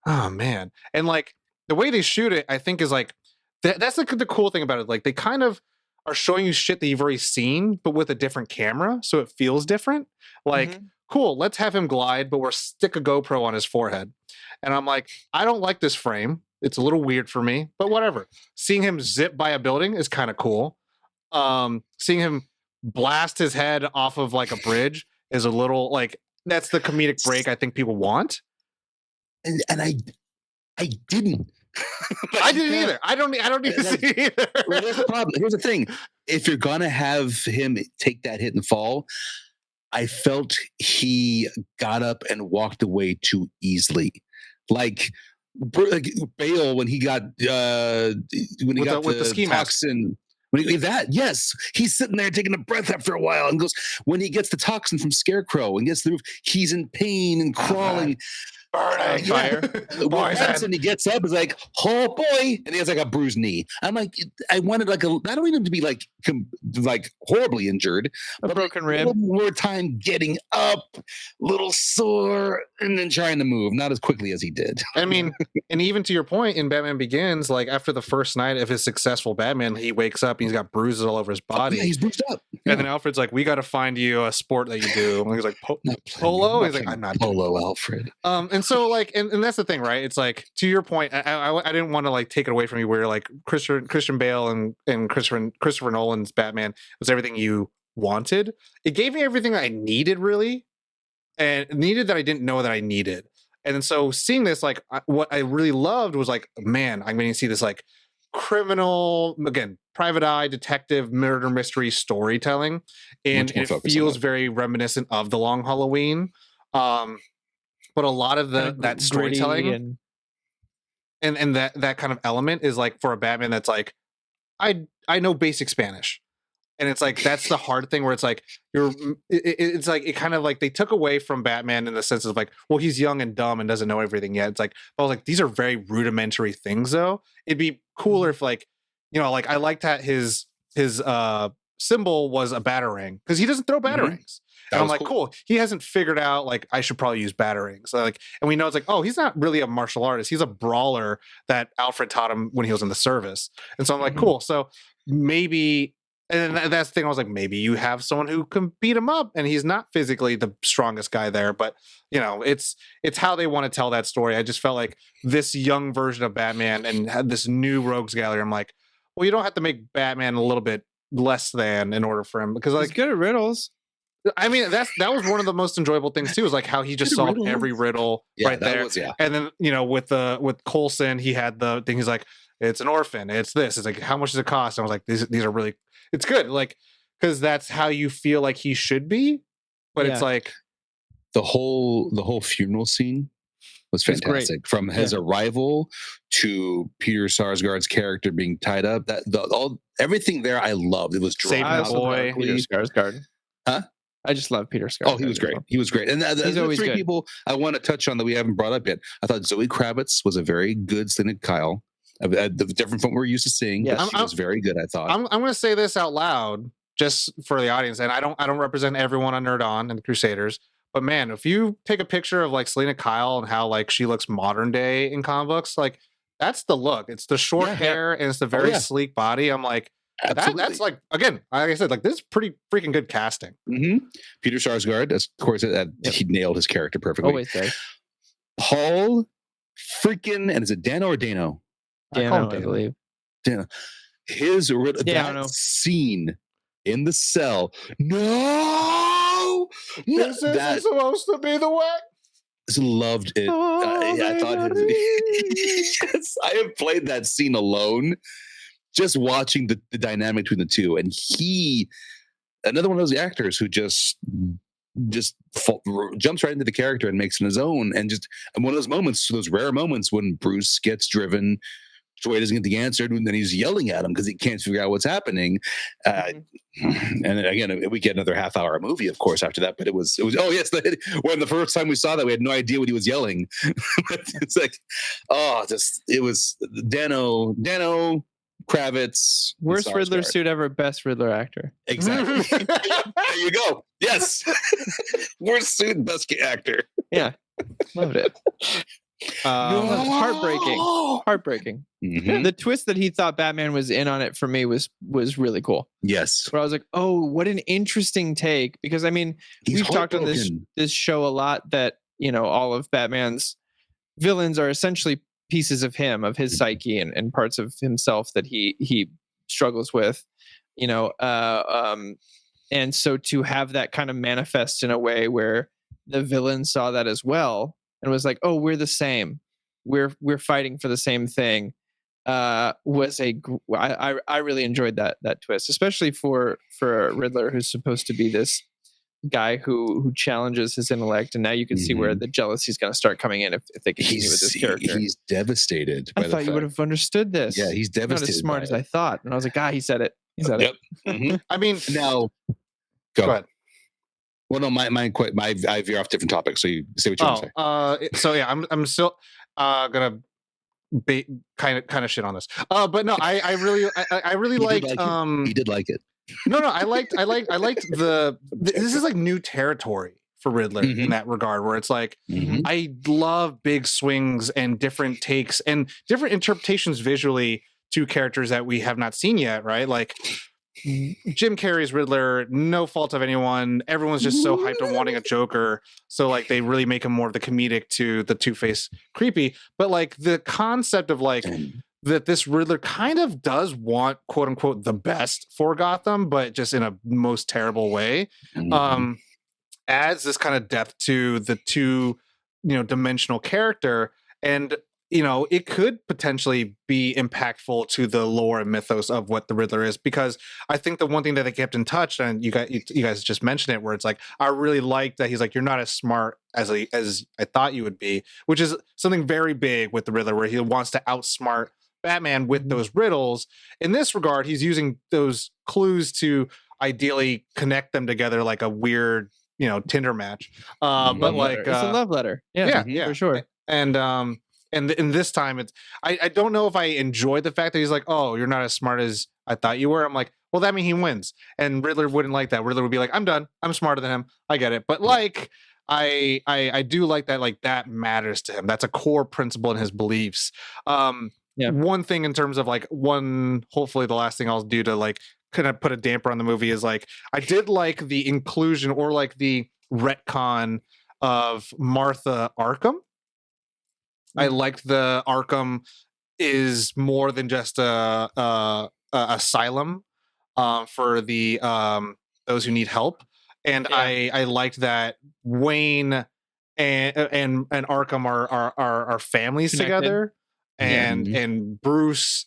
oh man. And like the way they shoot it, I think is like, that's like the cool thing about it. Like they kind of are showing you shit that you've already seen, but with a different camera. So it feels different. Like, cool, let's have him glide, but we'll stick a GoPro on his forehead. And I'm like, I don't like this frame. It's a little weird for me, but whatever. Seeing him zip by a building is kind of cool. Seeing him blast his head off of like a bridge is a little like, that's the comedic break I think people want. And I didn't. I didn't either. I don't need to see it either. Well, here's the problem. Here's the thing. If you're gonna have him take that hit and fall, I felt he got up and walked away too easily. Like Bale when he got the ski toxin. Yes, he's sitting there taking a breath after a while and goes, when he gets the toxin from Scarecrow and gets the roof, he's in pain and crawling. Burning fire. And he gets up, is like, oh boy, and he has like a bruised knee. I'm like, I wanted like I don't need him to be like horribly injured, a broken rib. A little more time getting up, little sore, and then trying to move, not as quickly as he did. I mean, and even to your point, in Batman Begins, like after the first night of his successful Batman, he wakes up and he's got bruises all over his body. Yeah, he's bruised up. And then Alfred's like, we got to find you a sport that you do. And he's like, polo? He's like, I'm not polo, Alfred. And so like, and that's the thing, right? It's like, to your point, I didn't want to like take it away from you where like Christian Bale and Christopher Nolan's Batman was everything you wanted. It gave me everything I needed, really, and needed that I didn't know that I needed. And then so seeing this, like what I really loved was like, man, I'm going to see this like criminal, again, private eye detective murder mystery storytelling, and it feels very reminiscent of The Long Halloween. But a lot of that storytelling and that kind of element is like for a Batman that's like, I know basic Spanish. And it's like, that's the hard thing where it's like, it's like, it kind of like they took away from Batman in the sense of like, well, he's young and dumb and doesn't know everything yet. It's like, I was like, these are very rudimentary things though. It'd be cooler if like, you know, like I liked that his symbol was a batarang because he doesn't throw batarangs. And I'm like, cool. He hasn't figured out like I should probably use batarangs. So, like, and we know it's like, oh, he's not really a martial artist. He's a brawler that Alfred taught him when he was in the service. And so I'm like, cool. So maybe, and that's the thing. I was like, maybe you have someone who can beat him up, and he's not physically the strongest guy there, but you know, it's how they want to tell that story. I just felt like this young version of Batman and had this new rogues gallery. I'm like, well, you don't have to make Batman a little bit less than in order for him because like he's good at riddles. I mean, that was one of the most enjoyable things too, is like how he just solved every riddle right there. And then, you know, with Coulson, he had the thing. He's like, it's an orphan. It's this. It's like, how much does it cost? And I was like, these are really. It's good, like because that's how you feel like he should be. But it's like the whole funeral scene was fantastic. From his arrival to Peter Sarsgaard's character being tied up. Everything there, I loved. It was Saving the boy. Peter Sarsgaard. Huh? I just love Peter Skarsgård. Oh, he was great. He was great. And the three people I want to touch on that we haven't brought up yet. I thought Zoe Kravitz was a very good Selina Kyle. Different from what we're used to seeing. Yes. But she was very good, I thought. I'm going to say this out loud just for the audience. And I don't represent everyone on Nerd On and the Crusaders. But man, if you take a picture of like Selina Kyle and how like she looks modern day in comic books, like that's the look. It's the short hair and it's the very sleek body. I'm like, that's like, again, like I said, like this is pretty freaking good casting. Mm-hmm. Peter Sarsgaard, of course, he nailed his character perfectly. Always does. Paul freaking, and is it Dano or Dano? Dano, I believe. Dano. That scene in the cell. No, this isn't supposed to be the way. Loved it. I thought yes, I have played that scene alone. Just watching the dynamic between the two, and another one of those actors who just jumps right into the character and makes it his own. And one of those moments, those rare moments when Bruce gets driven, Joy doesn't get the answer, and then he's yelling at him because he can't figure out what's happening. And again, we get another half-hour movie, of course, after that. But it was oh yes, when the first time we saw that, we had no idea what he was yelling. It's like it was Dano. Kravitz, worst Riddler suit ever, best Riddler actor. Exactly. There you go. Yes, worst suit, best actor. Yeah, loved it. Heartbreaking. Mm-hmm. The twist that he thought Batman was in on it for me was really cool. Yes, but I was like, oh, what an interesting take, because I mean, we've talked on this show a lot that, you know, all of Batman's villains are essentially pieces of him, of his psyche and parts of himself that he struggles with, you know, and so to have that kind of manifest in a way where the villain saw that as well and was like, "Oh, we're the same. We're fighting for the same thing." I really enjoyed that twist, especially for Riddler, who's supposed to be this guy who challenges his intellect, and now you can see where the jealousy is going to start coming in if they continue with this character. He's devastated. I thought you would have understood this. Yeah, he's devastated. Not as smart as I thought, and I was like, he said it. He said it. I mean, now go ahead. Well, no, I veer off different topics. So you say what you want to say. So yeah, I'm still gonna kind of shit on this. But no, I really liked. He did like it. No, I liked this is like new territory for Riddler in that regard, where it's like I love big swings and different takes and different interpretations visually to characters that we have not seen yet, right? Like Jim Carrey's Riddler, no fault of anyone. Everyone's just so hyped on wanting a Joker. So like they really make him more of the comedic to the Two-Face creepy. But like the concept of like that this Riddler kind of does want, quote unquote, the best for Gotham, but just in a most terrible way, adds this kind of depth to the two-dimensional character. And it could potentially be impactful to the lore and mythos of what the Riddler is, because I think the one thing that they kept in touch, and you guys just mentioned it, where it's like, I really like that he's like, you're not as smart as I thought you would be, which is something very big with the Riddler, where he wants to outsmart Batman with those riddles. In this regard, he's using those clues to ideally connect them together like a weird, Tinder match. But like, it's a love letter. Yeah, for sure. And in this time, it's I don't know if I enjoy the fact that he's like, oh, you're not as smart as I thought you were. I'm like, well, that means he wins. And Riddler wouldn't like that. Riddler would be like, I'm done. I'm smarter than him. I get it. But like, I do like that. Like that matters to him. That's a core principle in his beliefs. One thing in terms of like hopefully the last thing I'll do to like kind of put a damper on the movie is like, I did like the inclusion or like the retcon of Martha Arkham. I liked the Arkham is more than just a asylum for the those who need help, and I liked that Wayne and Arkham are families connected together, and Bruce,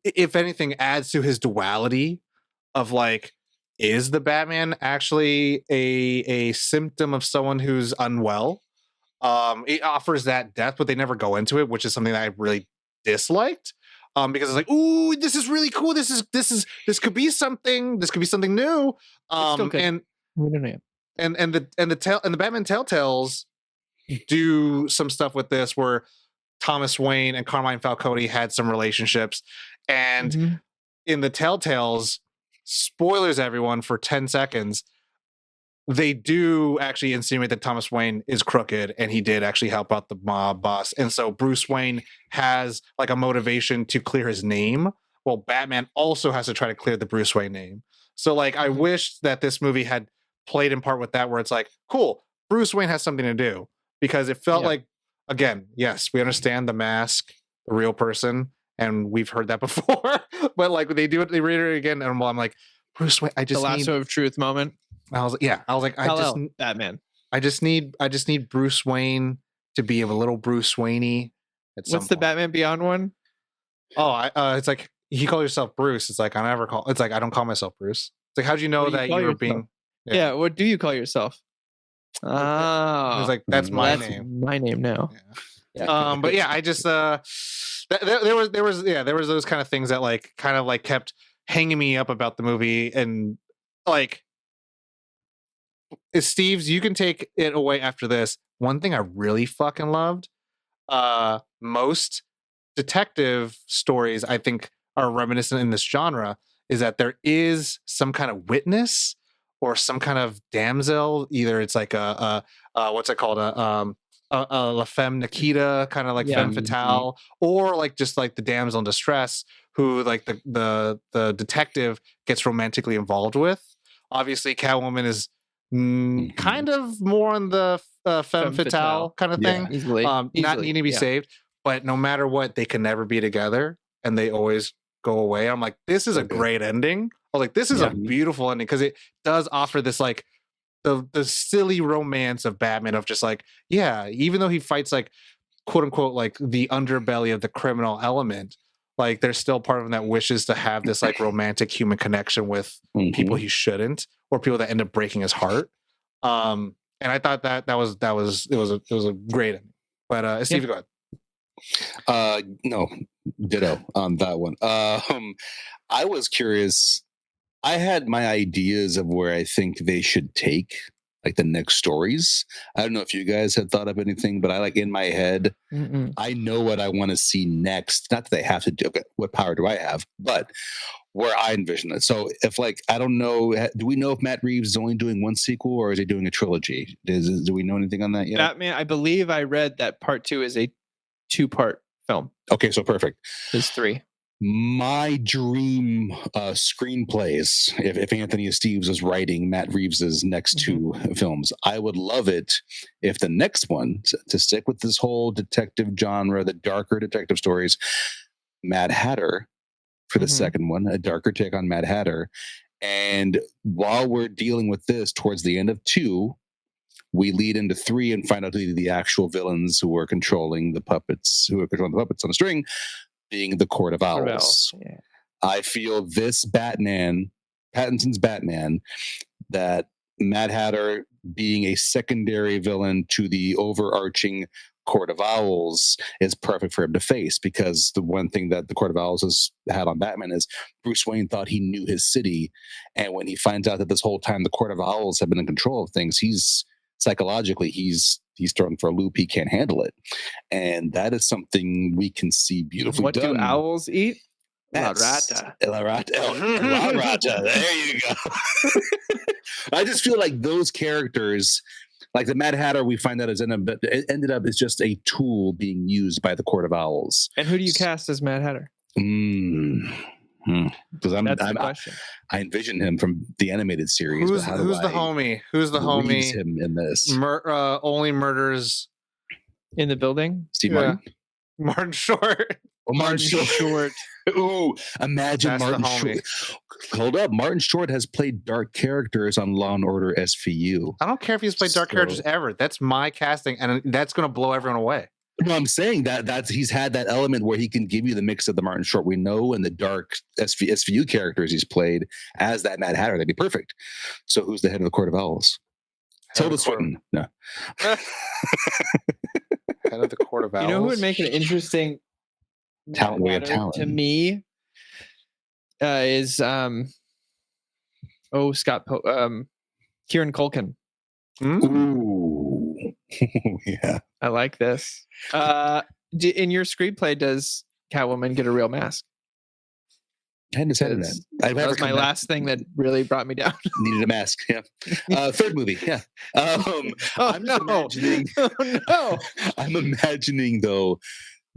if anything, adds to his duality of like, is the Batman actually a symptom of someone who's unwell? It offers that depth, but they never go into it, which is something that I really disliked. Because it's like, ooh, this is really cool. This could be something. This could be something new. And the Batman Telltales do some stuff with this, where Thomas Wayne and Carmine Falcone had some relationships, and in the Telltales, spoilers everyone for 10 seconds. They do actually insinuate that Thomas Wayne is crooked, and he did actually help out the mob boss. And so Bruce Wayne has like a motivation to clear his name. Well, Batman also has to try to clear the Bruce Wayne name. So like, I wish that this movie had played in part with that, where it's like, cool, Bruce Wayne has something to do, because it felt like, again, yes, we understand the mask, the real person, and we've heard that before, but like they do it, they reiterate it again. And I'm like, Bruce Wayne, I just the lasso of truth moment. I was like, Batman. I just need Bruce Wayne to be a little Bruce Wayne-y. What's the Batman Beyond one? Oh, it's like, you call yourself Bruce. It's like, I don't call myself Bruce. It's like, how'd you know that you were being? Yeah. What do you call yourself? Oh, it's like, that's my name. My name now. Yeah. But yeah, I just there was those kind of things that like kind of like kept hanging me up about the movie, and like, Esteves, you can take it away after this. One thing I really fucking loved, most detective stories I think are reminiscent in this genre, is that there is some kind of witness or some kind of damsel. Either it's like a what's it called, a La Femme Nikita, kind of like femme fatale, or like just like the damsel in distress who like the detective gets romantically involved with. Obviously, Catwoman is kind of more on the femme fatale kind of thing. Easily. Not needing to be saved, but no matter what, they can never be together, and they always go away. I'm like, this is a great ending. I was like, this is a beautiful ending, because it does offer this like the silly romance of Batman of just like, yeah, even though he fights like quote unquote like the underbelly of the criminal element, like there's still part of him that wishes to have this like romantic human connection with people he shouldn't, or people that end up breaking his heart. And I thought that was a great ending. But Steve, go ahead. No, ditto on that one. I was curious. I had my ideas of where I think they should take like the next stories. I don't know if you guys had thought of anything, but I like in my head, I know what I want to see next. Not that they have to do. Okay, what power do I have? But where I envision it. So if like, I don't know, do we know if Matt Reeves is only doing one sequel or is he doing a trilogy? Do we know anything on that yet? Batman, I believe I read that part 2 is a 2-part film. Okay, so perfect. There's 3. My dream screenplays, if Anthony Esteves is writing Matt Reeves's next 2 films, I would love it if the next one, to stick with this whole detective genre, the darker detective stories, Mad Hatter for the second one, a darker take on Mad Hatter. And while we're dealing with this towards the end of 2, we lead into 3 and find out who the actual villains who are controlling the puppets, on the string, being the Court of Owls. Yeah. I feel this Batman, Pattinson's Batman, that Mad Hatter being a secondary villain to the overarching Court of Owls is perfect for him to face, because the one thing that the Court of Owls has had on Batman is Bruce Wayne thought he knew his city, and when he finds out that this whole time the Court of Owls have been in control of things, he's psychologically he's thrown for a loop. He can't handle it, and that is something we can see beautifully done. What do owls eat? La rata. There you go. I just feel like those characters, like the Mad Hatter, we find out ended up as just a tool being used by the Court of Owls. And who do you cast as Mad Hatter? Because I envision him from the animated series. Who's the homie? Who's the homie? Him in this only murders in the building. Steve Martin. Martin Short. Oh, Martin Short. Ooh, imagine Martin Short. Hold up, Martin Short has played dark characters on Law and Order SVU. I don't care if he's played dark characters ever. That's my casting, and that's going to blow everyone away. No, I'm saying that's he's had that element where he can give you the mix of the Martin Short we know and the dark SVU characters he's played as that Mad Hatter. That'd be perfect. So who's the head of the Court of Owls? Tilda Swinton. No. Head of the Court of Owls. You know who would make an interesting talent to me is Kieran Culkin. Ooh. Yeah. I like this. In your screenplay, does Catwoman get a real mask? I hadn't decided that. That was my last thing that really brought me down. Needed a mask. Yeah. Third movie. Yeah. I'm imagining though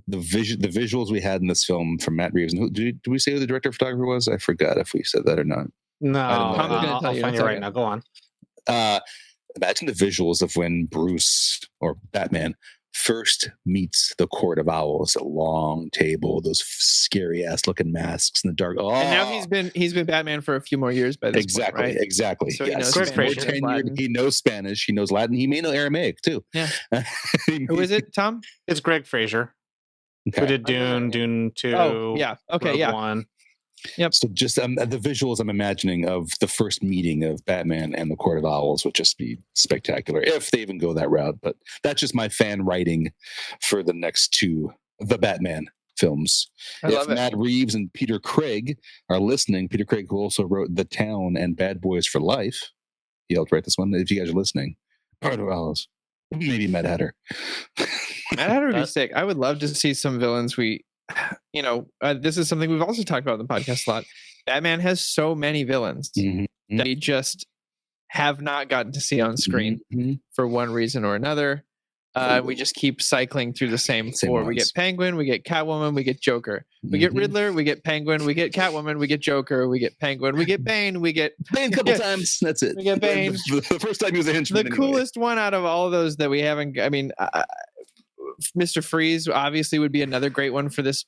the visuals we had in this film from Matt Reeves. And do we say who the director of photography was? I forgot if we said that or not. No, I'll find you right now. Go on. Imagine the visuals of when Bruce or Batman first meets the Court of Owls. A long table, those scary ass looking masks in the dark. Oh. And now he's been Batman for a few more years by this point, right? Exactly. So yes. he knows Spanish. He knows Latin. He may know Aramaic too. Yeah. Who is it, Tom? It's Greg Fraser. Okay. Who did Dune 2? Oh, yeah. Okay, Rogue yeah. One. Yep. So just the visuals I'm imagining of the first meeting of Batman and the Court of Owls would just be spectacular if they even go that route. But that's just my fan writing for the next 2 The Batman films. If Matt Reeves and Peter Craig are listening, Peter Craig, who also wrote The Town and Bad Boys for Life, he helped write this one. If you guys are listening, Court of Owls, maybe Mad Hatter. Mad Hatter would be sick. I would love to see some villains this is something we've also talked about on the podcast a lot. Batman has so many villains that we just have not gotten to see on screen for one reason or another. We just keep cycling through the same 4. We get Penguin, we get Catwoman, we get Joker. We get Riddler, we get Penguin, we get Catwoman, we get Joker, we get Penguin, we get Bane, we get Bane a couple times. That's it. We get Bane. The first time he was a henchman. The coolest one out of all of those that we haven't, Mr. Freeze obviously would be another great one for this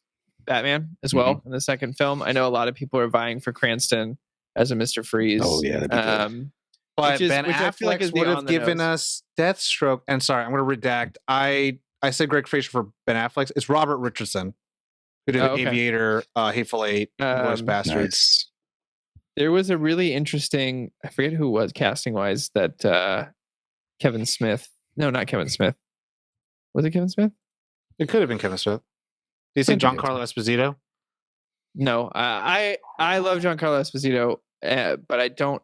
Batman as well in the second film. I know a lot of people are vying for Cranston as a Mr. Freeze. Oh yeah, that'd be good. But which Ben I feel like is Affleck would the have on the given nose. us Deathstroke. And sorry, I'm going to redact. I said Greg Fraser for Ben Affleck. It's Robert Richardson, who did Okay. Aviator, Hateful Eight, Inglourious Bastards. Nice. There was a really interesting, I forget who it was casting wise, that Kevin Smith. No, not Kevin Smith. Was it Kevin Smith? It could have been Kevin Smith. Did you say Giancarlo Esposito? No, I love Giancarlo Esposito, but I don't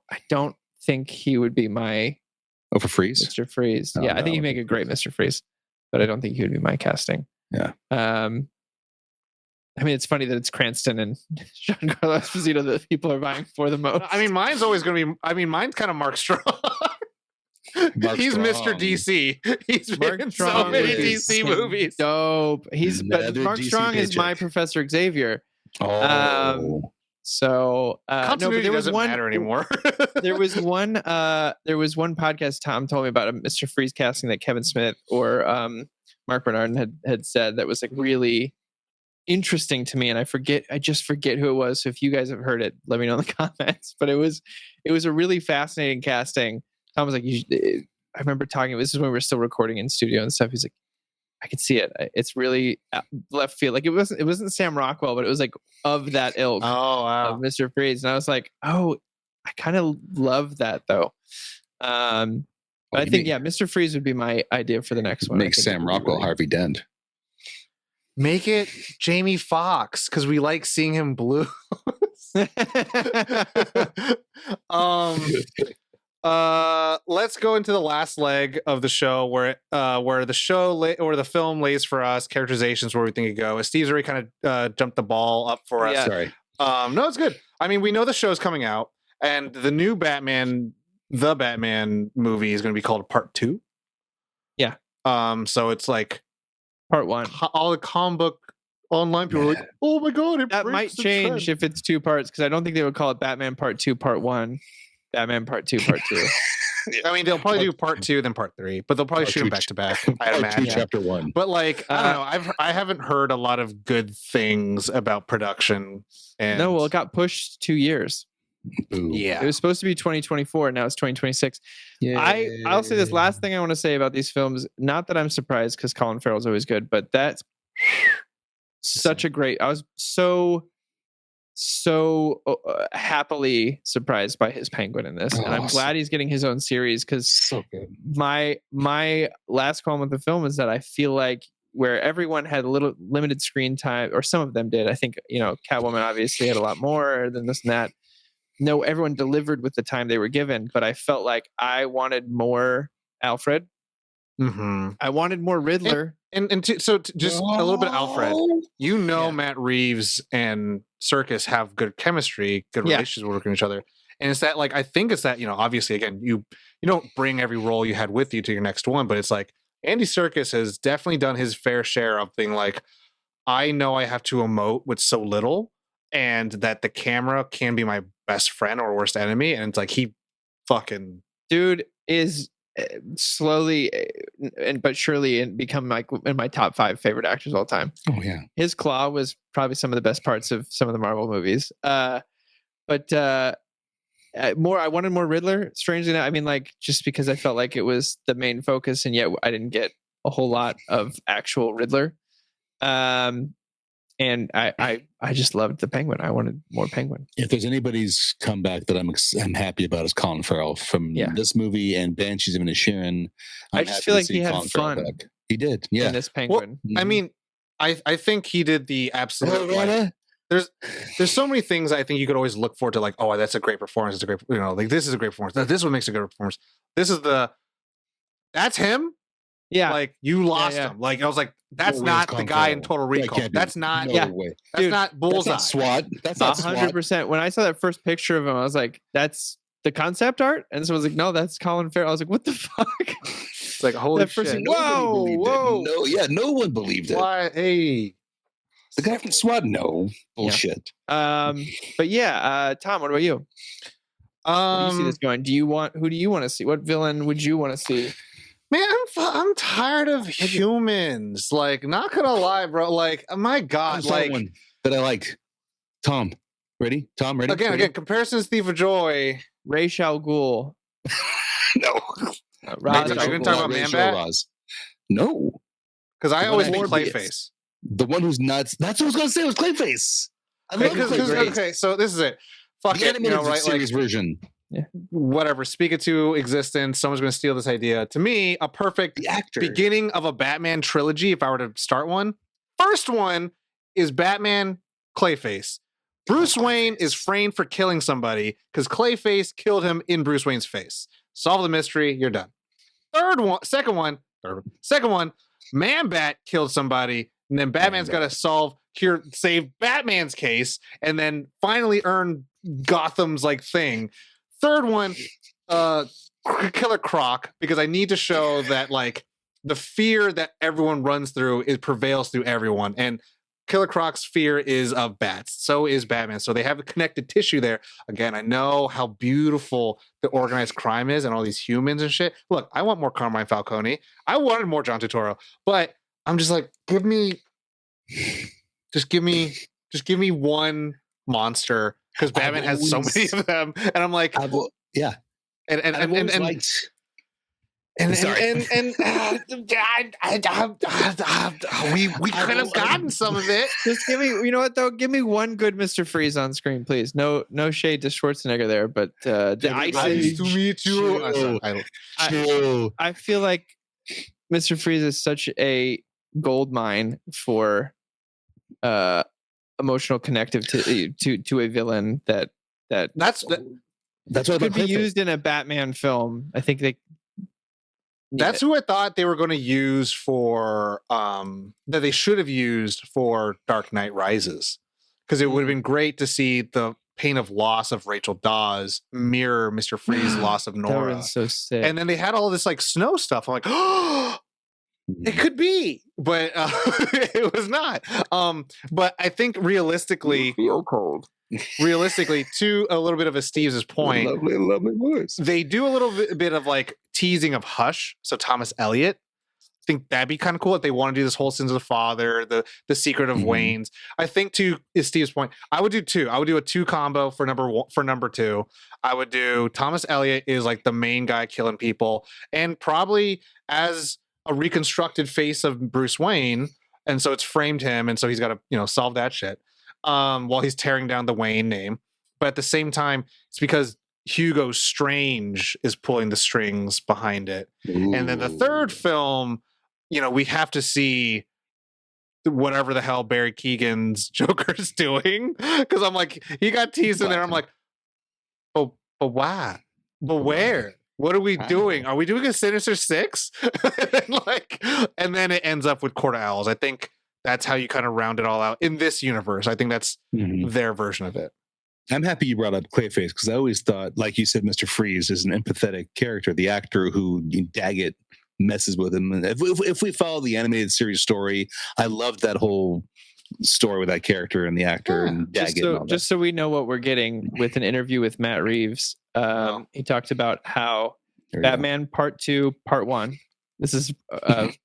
think he would be my For Freeze? Mr. Freeze. Oh, yeah, I no. think he'd make a great Mr. Freeze, but I don't think he would be my casting. Yeah. I mean, it's funny that it's Cranston and Giancarlo Esposito that people are vying for the most. I mean, mine's always going to be. I mean, mine's kind of Mark Strong. He's Strong. Mr. DC. He's Mark been in Strong so many is DC movies. Dope. But Another Mark DC Strong is my paycheck. Professor Xavier. Oh. So no, but Continuity there was doesn't one matter anymore. there was one podcast Tom told me about a Mr. Freeze casting that Kevin Smith or Mark Bernard had said that was like really interesting to me, and I just forget who it was. So if you guys have heard it, let me know in the comments. But it was a really fascinating casting. Tom was like, I remember talking. This is when we were still recording in studio and stuff. He's like, I could see it. It's really left field. Like it wasn't Sam Rockwell, but it was like of that ilk of Mr. Freeze. And I was like, oh, I kind of love that though. But I think Mr. Freeze would be my idea for the next one. Make Sam Rockwell Harvey Dent. Make it Jamie Foxx because we like seeing him blue. Let's go into the last leg of the show where the show or the film lays for us characterizations where we think it go. Steve's already kind of jumped the ball up for us. Yeah. Sorry. No, it's good. I mean, we know the show's coming out, and the new Batman movie is going to be called Part 2. Yeah. So it's like Part 1. All the comic book online people are like, oh my god, That might change if it's 2 parts, because I don't think they would call it Batman Part 2, Part 1. Batman Part 2, Part 2. I mean, they'll probably do Part 2, then Part 3, but they'll probably shoot them back to back. I Part 2, imagine. Chapter 1. But like, I don't know. I haven't heard a lot of good things about production. And No, well, it got pushed 2 years. Ooh. yeah, It was supposed to be 2024. Now it's 2026. I'll say this last thing I want to say about these films. Not that I'm surprised, because Colin Farrell's always good, but that's such a great. I was so happily surprised by his Penguin in this, and I'm glad he's getting his own series, because So good. my last qualm with the film is that I feel like where everyone had a little limited screen time, or some of them did. I think Catwoman obviously had a lot more than this and that. No, everyone delivered with the time they were given, but I felt like I wanted more Alfred. mm-hmm. I wanted more Riddler. Just a little bit of Alfred. Matt Reeves and Serkis have good chemistry, good relations working with each other. And it's that, like, I think it's that, obviously, again, you don't bring every role you had with you to your next one, but it's like Andy Serkis has definitely done his fair share of being like, I know I have to emote with so little, and that the camera can be my best friend or worst enemy. And it's like, he fucking dude is slowly but surely become like in my top 5 favorite actors of all time. Oh yeah. His claw was probably some of the best parts of some of the Marvel movies. I wanted more Riddler, strangely enough. I mean, like, just because I felt like it was the main focus, and yet I didn't get a whole lot of actual Riddler. And I just loved the Penguin. I wanted more Penguin. If there's anybody's comeback that I'm happy about, is Colin Farrell from this movie and Banshees of Inisherin. I just feel like he had fun. He did, yeah. In this Penguin. Well, I mean, I think he did the absolute. Like, there's so many things I think you could always look forward to, like, oh, that's a great performance. It's a great, like, this is a great performance. This is what makes a good performance. That's him. Yeah, like, you lost him. Like, I was like, that's not the guy in Total Recall. That's not. Way. That's not Bullseye. That's not SWAT. That's not 100%. When I saw that first picture of him, I was like, that's the concept art. And so I was like, no, that's Colin Farrell. I was like, what the fuck? It's like, holy shit. Whoa. No one believed it. Why? Hey, the guy from SWAT. No bullshit. But yeah, Tom, what about you? Where do you see this going? Who do you want to see? What villain would you want to see? Man, I'm tired of humans. Like, not gonna lie, bro. Like, my God, like one that I liked. Tom, ready? Tom, ready? Again, comparisons, Thief of Joy. Ra's al Ghul. No. Roz, Are you going to talk about Man-Bat? No. Because I always think Morbius. Clayface. The one who's nuts. That's what I was going to say. Was Clayface. I love Clayface. Okay, so this is it. Fuck The it, you know, animated right? series version. Whatever. Speak it to existence. Someone's going to steal this idea. To me, a perfect The actor. beginning of a Batman trilogy. If I were to start one, first one is Batman Clayface. Bruce Wayne is framed for killing somebody because Clayface killed him in Bruce Wayne's face. Solve the mystery. You're done. Second one, Man-Bat killed somebody, and then Batman's got to save Batman's case, and then finally earn Gotham's like thing. Third one, Killer Croc, because I need to show that like the fear that everyone runs through prevails through everyone, and Killer Croc's fear is of bats. So is Batman. So they have a connected tissue there. Again, I know how beautiful the organized crime is and all these humans and shit. Look, I want more Carmine Falcone. I wanted more John Turturro, but I'm just like, give me one monster, because Batman has so many of them, and I'm like, yeah. We could have gotten some of it. Just give me, you know what though? Give me one good Mr. Freeze on screen, please. No shade to Schwarzenegger there, but the Ice Age. To meet you. I feel like Mr. Freeze is such a gold mine for emotional connective to a villain that's what could be used in a Batman film. I think that's who I thought they were going to use for that they should have used for Dark Knight Rises, because it would have been great to see the pain of loss of Rachel Dawes mirror Mr. Freeze's loss of Nora. That was so sick. And then they had all this like snow stuff. I'm like, oh, it could be, but it was not. But I think realistically, feel cold. Realistically, to a little bit of Esteves' point, lovely voice. They do a little bit of like teasing of Hush. So Thomas Elliot, I think that'd be kind of cool if they want to do this whole Sins of the Father, the Secret of Wayne's. I think to Steve's point, I would do two. I would do a 2 combo for number 2. I would do Thomas Elliot is like the main guy killing people, and probably as a reconstructed face of Bruce Wayne, and so it's framed him, and so he's got to solve that shit while he's tearing down the Wayne name. But at the same time, it's because Hugo Strange is pulling the strings behind it. Ooh. And then the third film, we have to see whatever the hell Barry Keoghan's Joker's doing, because I'm like, he got teased in there. I'm like, but why? But where? What are we doing? Are we doing a Sinister Six? and then it ends up with Court of Owls. I think that's how you kind of round it all out in this universe. I think that's their version of it. I'm happy you brought up Clayface, because I always thought, like you said, Mr. Freeze is an empathetic character. The actor who Daggett messes with him. And if we follow the animated series story, I loved that whole story with that character and the actor and Daggett. Just so we know what we're getting with an interview with Matt Reeves, he talked about how Batman Part 2, Part 1. This is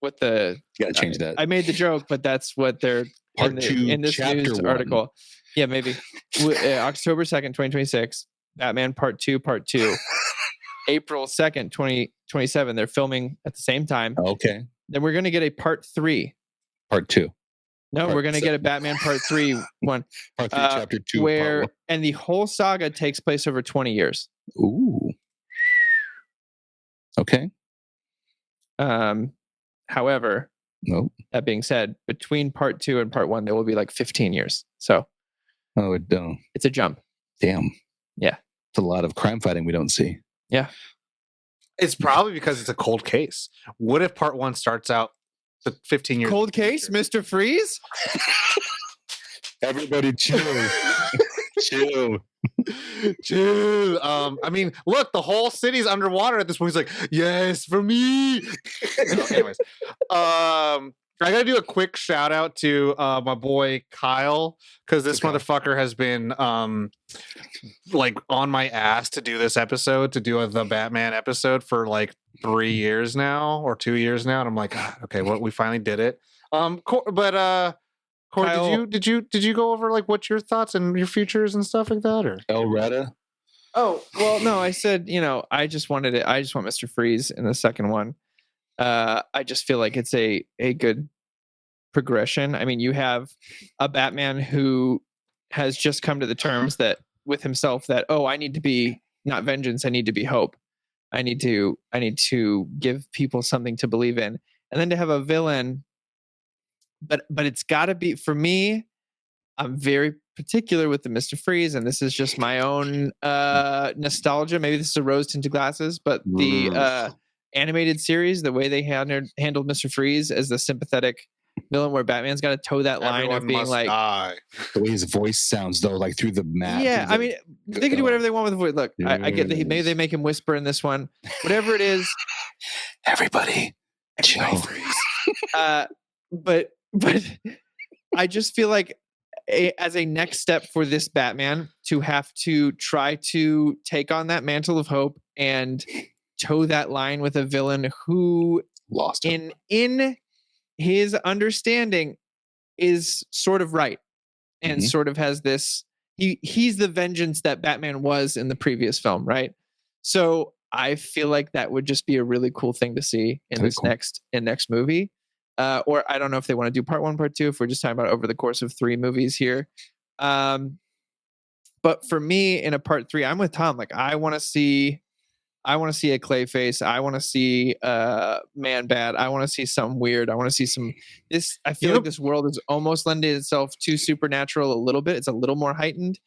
what the you gotta change that. I made the joke, but that's what they're in this news article. Yeah, maybe October 2nd, 2026. Batman Part 2, Part 2. April 2nd, 2027. They're filming at the same time. Okay. Then we're gonna get a Part 3. Part 2. No, we're gonna get a Batman Part 3 one. Part 3, Chapter 2. Where and the whole saga takes place over 20 years. Ooh. Okay. However, that being said, between Part 2 and Part 1, there will be like 15 years. So, it's a jump. Damn. Yeah, it's a lot of crime fighting we don't see. Yeah, it's probably because it's a cold case. What if Part 1 starts out the 15 years? Cold case, Mr. Freeze. Everybody, chill. Chill. I mean, look, the whole city's underwater at this point. He's like, yes, for me. Anyways, I gotta do a quick shout out to my boy Kyle, because this motherfucker has been like on my ass to do this episode, to do the Batman episode for like 3 years now or 2 years now, and I'm like, okay, well, we finally did it. But Corey, Kyle, did you go over like what's your thoughts and your futures and stuff like that, or El Rata? Oh, well, no, I said, I just want Mr. Freeze in the second one. I just feel like it's a good progression. I mean, you have a Batman who has just come to the terms that with himself that, I need to be not vengeance, I need to be hope. I need to give people something to believe in. And then to have a villain, but it's got to be, for me, I'm very particular with the Mr. Freeze, and this is just my own nostalgia. Maybe this is a rose tinted glasses, but the animated series, the way they handled Mr. Freeze as the sympathetic villain, where Batman's got to toe that line Everyone of being must like, die. The way his voice sounds, though, like through the map. yeah, I mean, they can do whatever they want with the voice. Look, I get that maybe they make him whisper in this one, whatever it is. Everybody chill. But I just feel like as a next step for this Batman to have to try to take on that mantle of hope and toe that line with a villain who lost him. in his understanding is sort of right and sort of has this, he's the vengeance that Batman was in the previous film, right? So I feel like that would just be a really cool thing to see in this next movie. Or I don't know if they want to do part 1, part 2, if we're just talking about over the course of 3 movies here. But for me, in a part 3, I'm with Tom. Like, I want to see a Clayface. I want to see Man Bat. I want to see something weird. I want to see some this. I feel like this world has almost lended itself to supernatural a little bit. It's a little more heightened.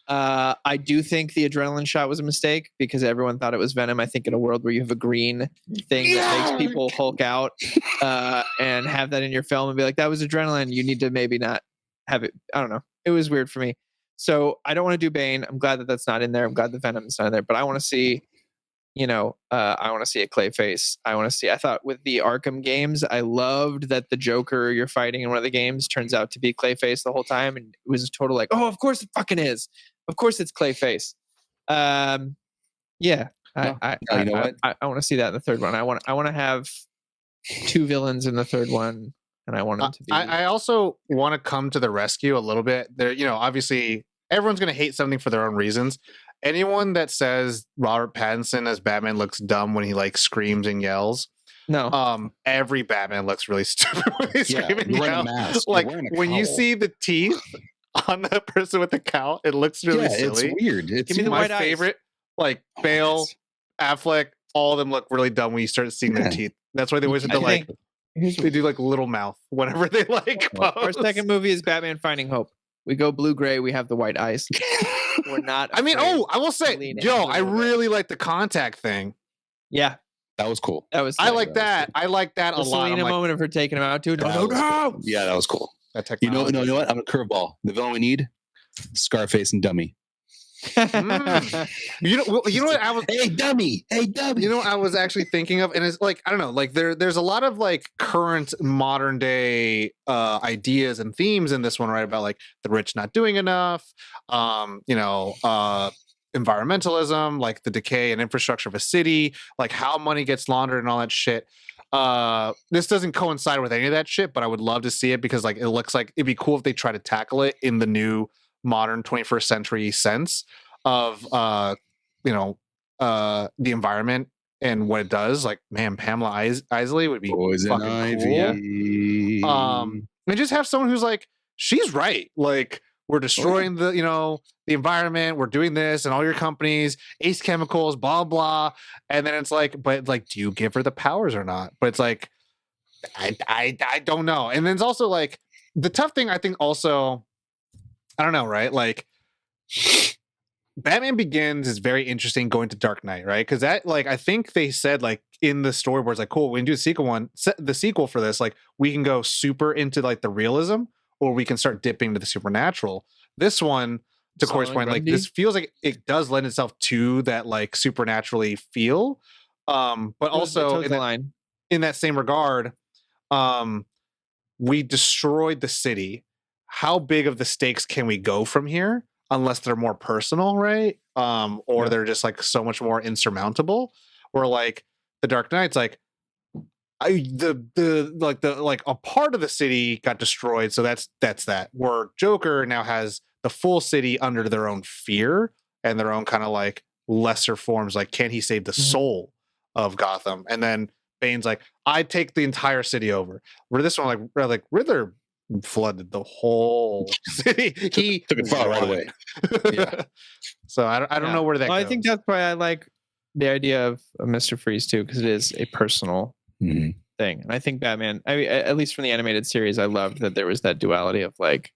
I do think the adrenaline shot was a mistake because everyone thought it was Venom. I think in a world where you have a green thing that makes people Hulk out and have that in your film and be like, that was adrenaline, you need to maybe not have it. I don't know. It was weird for me. So I don't want to do Bane. I'm glad that that's not in there. I'm glad the Venom is not in there. But I want to see, I want to see a Clayface. I thought with the Arkham games, I loved that the Joker you're fighting in one of the games turns out to be Clayface the whole time. And it was a total like, oh, of course it fucking is. Of course it's Clayface. Yeah. You know what? I want to see that in the third one. I want to have 2 villains in the third one. And I want them to be. I also want to come to the rescue a little bit. There, obviously everyone's going to hate something for their own reasons. Anyone that says Robert Pattinson as Batman looks dumb when he like screams and yells. No. Every Batman looks really stupid when they scream and you're yell. wearing a mask. Like You're wearing a when you cowl. see the teeth on the person with the cowl, it looks really silly. It's weird. It's Give me the my white eyes. favorite. Like Bale, Affleck, all of them look really dumb when you start seeing their teeth. That's why they always have to like. They do like little mouth whenever they like. Our second movie is Batman Finding Hope. We go blue-gray. We have the white eyes. We're not. I mean, I will say, I really like the contact thing. Yeah, that was cool. that was. I like that. I like that a the lot. Selena moment of her taking him out too. No. Yeah, that was cool. That You know what? I'm a curveball. The villain we need, Scarface and Dummy. You know what I was. Hey, Dummy. You know what I was actually thinking of, and it's like I don't know, like there's a lot of like current modern day ideas and themes in this one, right? About like the rich not doing enough, environmentalism, like the decay and infrastructure of a city, like how money gets laundered and all that shit. This doesn't coincide with any of that shit, but I would love to see it because like it looks like it'd be cool if they try to tackle it in the new modern 21st century sense of the environment and what it does. Like, man, Pamela Isley would be Poison fucking Ivy. cool. And just have someone who's like, she's right. Like, we're destroying the environment. We're doing this, and all your companies, Ace Chemicals, blah blah. And then it's like, but like, do you give her the powers or not? But it's like, I don't know. And then it's also like the tough thing. I think also, I don't know, right? Like, Batman Begins is very interesting going to Dark Knight, right? Because that, like, I think they said like in the storyboards, like, cool, we can do the sequel for this. Like, we can go super into like the realism, or we can start dipping into the supernatural. This one, to Corey's point, like this feels like it does lend itself to that like supernaturally feel. But also in that same regard, we destroyed the city. How big of the stakes can we go from here? Unless they're more personal, right? Or they're just like so much more insurmountable. Or like the Dark Knight's like a part of the city got destroyed, so that's that. Where Joker now has the full city under their own fear and their own kind of like lesser forms. Like, can he save the soul of Gotham? And then Bane's like, I take the entire city over. Where this one, like Riddler flooded the whole city. He took it far right away. Yeah. So I don't know where that goes. I think that's why I like the idea of Mr. Freeze too, because it is a personal thing. And I think Batman, I mean, at least from the animated series, I loved that there was that duality of like,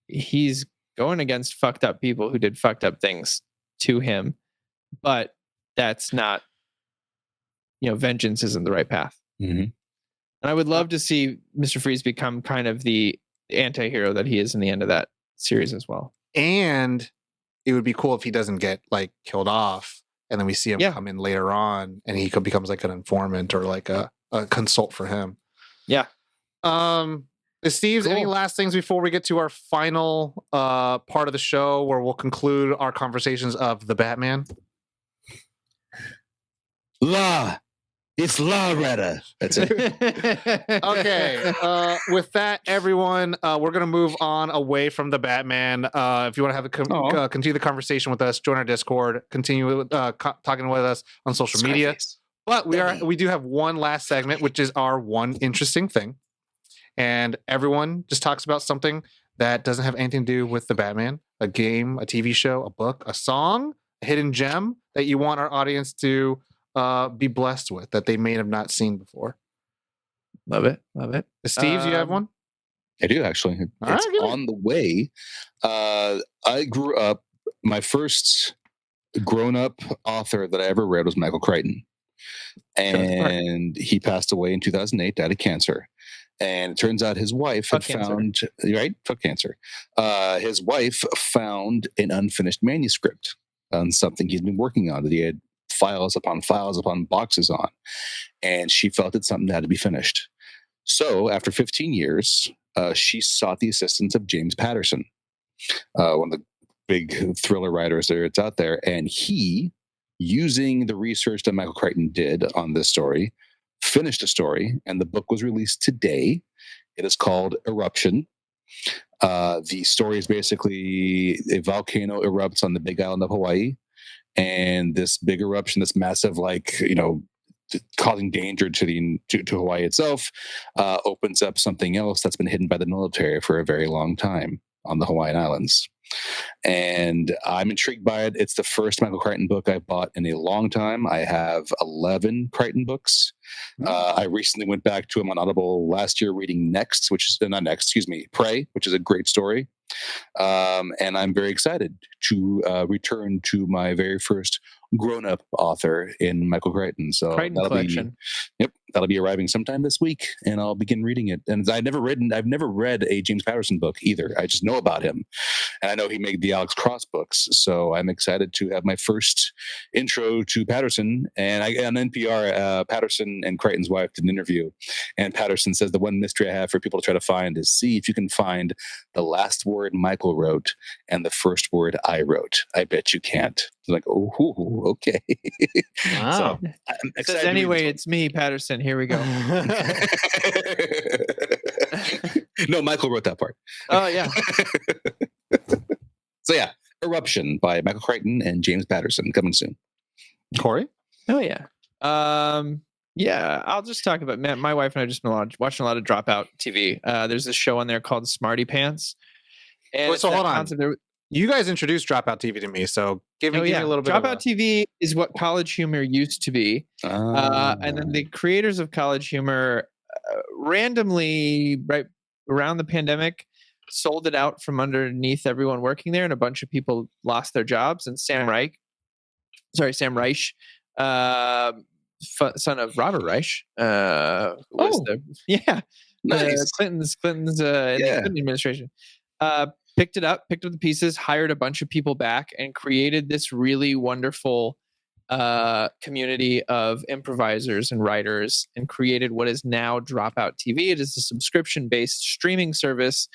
he's going against fucked up people who did fucked up things to him, but that's not, vengeance isn't the right path. And I would love to see Mr. Freeze become kind of the anti-hero that he is in the end of that series as well. And it would be cool if he doesn't get like killed off, and then we see him come in later on, and he becomes like an informant or like a consult for him. Yeah. Esteves, any last things before we get to our final part of the show where we'll conclude our conversations of the Batman? Law. It's Law Redder. That's it. Okay. With that, everyone, we're going to move on away from the Batman. If you want to have continue the conversation with us, join our Discord, continue talking with us on social media. But we do have one last segment, which is our one interesting thing. And everyone just talks about something that doesn't have anything to do with the Batman, a game, a TV show, a book, a song, a hidden gem that you want our audience to be blessed with that they may have not seen before. Love it. Steve, you have one? I do, actually. It's on the way. I grew up, my first grown-up author that I ever read was Michael Crichton. And he passed away in 2008, died of cancer. And it turns out his wife had found, cancer. His wife found an unfinished manuscript on something he's been working on that he had files upon boxes on. And she felt it's something that had to be finished. So after 15 years, she sought the assistance of James Patterson, one of the big thriller writers that's out there. And he, using the research that Michael Crichton did on this story, finished a story, and the book was released today. It is called Eruption. The story is basically a volcano erupts on the big island of Hawaii, and this big eruption, this massive, causing danger to Hawaii itself, opens up something else that's been hidden by the military for a very long time on the Hawaiian Islands. And I'm intrigued by it. It's the first Michael Crichton book I've bought in a long time. I have 11 Crichton books. I recently went back to him on Audible last year reading Prey, which is a great story. And I'm very excited to return to my very first grown-up author in Michael Crichton. So that'll be arriving sometime this week, and I'll begin reading it. And I've never read a James Patterson book either. I just know about him, and I know he made the Alex Cross books. So I'm excited to have my first intro to Patterson. And on NPR, Patterson and Crichton's wife did an interview, and Patterson says the one mystery I have for people to try to find is see if you can find the last word Michael wrote and the first word I wrote. I bet you can't. Like, oh, okay. Wow. So, it says, anyway, it's me, Patterson. Here we go. No, Michael wrote that part. Oh, yeah. So, yeah, Eruption by Michael Crichton and James Patterson coming soon. Corey? Oh, yeah. Yeah, I'll just talk about my wife and I have just been watching a lot of Dropout TV. There's this show on there called Smarty Pants. And so hold on. You guys introduced Dropout TV to me, so give me a little bit. Dropout TV is what College Humor used to be, and then the creators of College Humor randomly, right around the pandemic, sold it out from underneath everyone working there, and a bunch of people lost their jobs. And Sam Reich, son of Robert Reich, was nice. Clinton's in the Clinton administration. Picked up the pieces, hired a bunch of people back, and created this really wonderful community of improvisers and writers, and created what is now Dropout TV. It is a subscription-based streaming service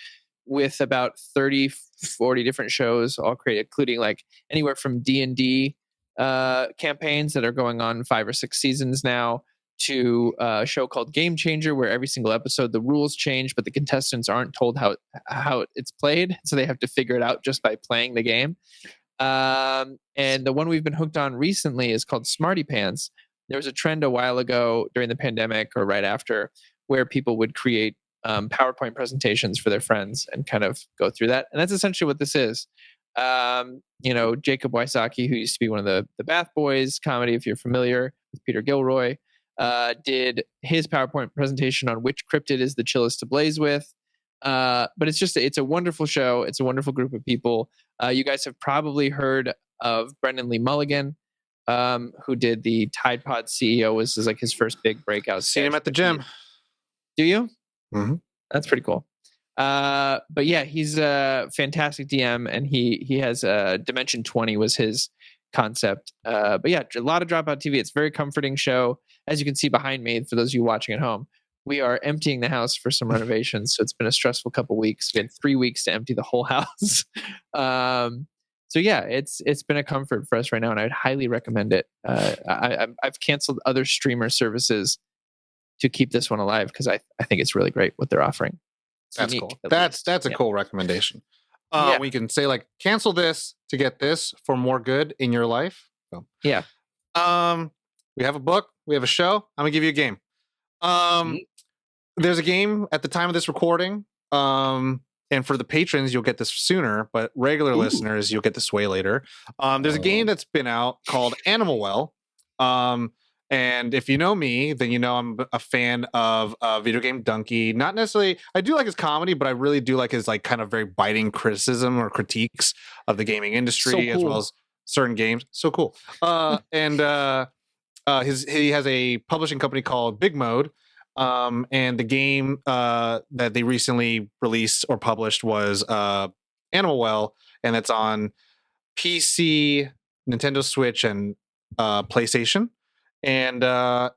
with about 30, 40 different shows, all created, including like anywhere from D&D campaigns that are going on 5 or 6 seasons now, to a show called Game Changer, where every single episode the rules change, but the contestants aren't told how it's played, so they have to figure it out just by playing the game. And the one we've been hooked on recently is called Smarty Pants. There was a trend a while ago during the pandemic or right after where people would create PowerPoint presentations for their friends and kind of go through that. And that's essentially what this is. Jacob Wysocki, who used to be one of the Bath Boys comedy, if you're familiar with Peter Gilroy, did his PowerPoint presentation on which cryptid is the chillest to blaze with. But it's a wonderful show. It's a wonderful group of people. You guys have probably heard of Brendan Lee Mulligan, who did the Tide Pod CEO. This is like his first big breakout. Seen him at the gym. Do you? Mm-hmm. That's pretty cool. But yeah, he's a fantastic DM, and he has Dimension 20 was his concept. But yeah, a lot of Dropout TV. It's a very comforting show. As you can see behind me, for those of you watching at home, we are emptying the house for some renovations. So it's been a stressful couple weeks. We had 3 weeks to empty the whole house. So yeah, it's been a comfort for us right now, and I'd highly recommend it. I've canceled other streamer services to keep this one alive because I think it's really great what they're offering. That's unique, cool. That's a cool recommendation. We can say like cancel this to get this for more good in your life. So, yeah. We have a book. We have a show. I'm gonna give you a game. There's a game at the time of this recording. And for the patrons, you'll get this sooner, but regular listeners, you'll get this way later. There's a game that's been out called Animal Well. And if you know me, then you know I'm a fan of Video Game Donkey. Not necessarily, I do like his comedy, but I really do like his like kind of very biting criticism or critiques of the gaming industry as well as certain games. So cool. He has a publishing company called Big Mode. And the game that they recently released or published was Animal Well, and it's on PC, Nintendo Switch, and PlayStation. And look,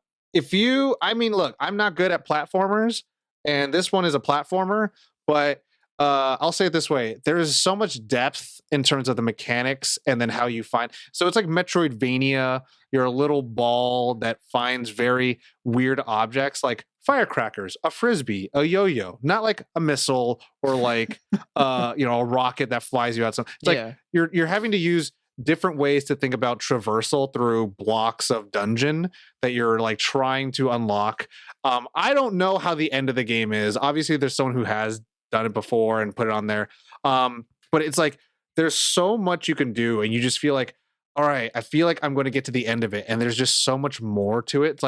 I'm not good at platformers, and this one is a platformer, but I'll say it this way. There is so much depth in terms of the mechanics and then how you find. So it's like Metroidvania. You're a little ball that finds very weird objects like firecrackers, a frisbee, a yo-yo, not like a missile or like a rocket that flies you out. It's like you're having to use different ways to think about traversal through blocks of dungeon that you're like trying to unlock. I don't know how the end of the game is. Obviously, there's someone who has done it before and put it on there. But it's like there's so much you can do, and you just feel like, all right, I feel like I'm going to get to the end of it, and there's just so much more to it.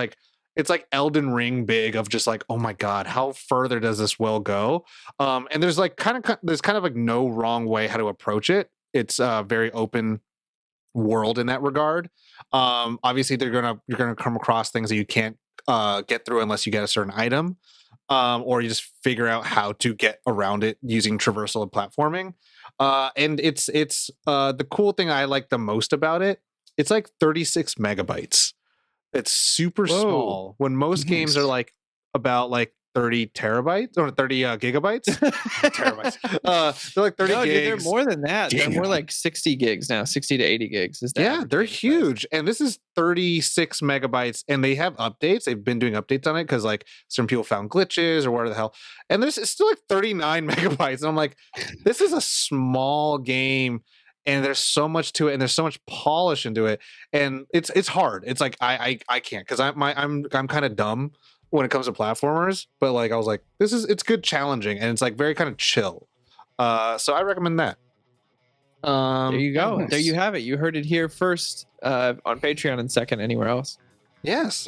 It's like Elden Ring big of just like, oh my god, how further does this well go? And there's like kind of like no wrong way how to approach it. It's very open world in that regard. Obviously, you're gonna come across things that you can't get through unless you get a certain item, or you just figure out how to get around it using traversal and platforming. And it's the cool thing I like the most about it. It's like 36 megabytes. It's super small when most games are like about like 30 terabytes or 30 gigabytes. Terabytes. They're like 30 gigs. Dude, they're more than that. They're more like 60 gigs now, 60 to 80 gigs. They're huge. And this is 36 megabytes, and they have updates. They've been doing updates on it because like some people found glitches or whatever the hell. And it's still like 39 megabytes. And I'm like, this is a small game. And there's so much to it, and there's so much polish into it, and it's hard. It's like I can't because I'm kind of dumb when it comes to platformers, but like I was like, it's good challenging, and it's like very kind of chill. So I recommend that. There you go. Nice. There you have it. You heard it here first on Patreon and second anywhere else. Yes.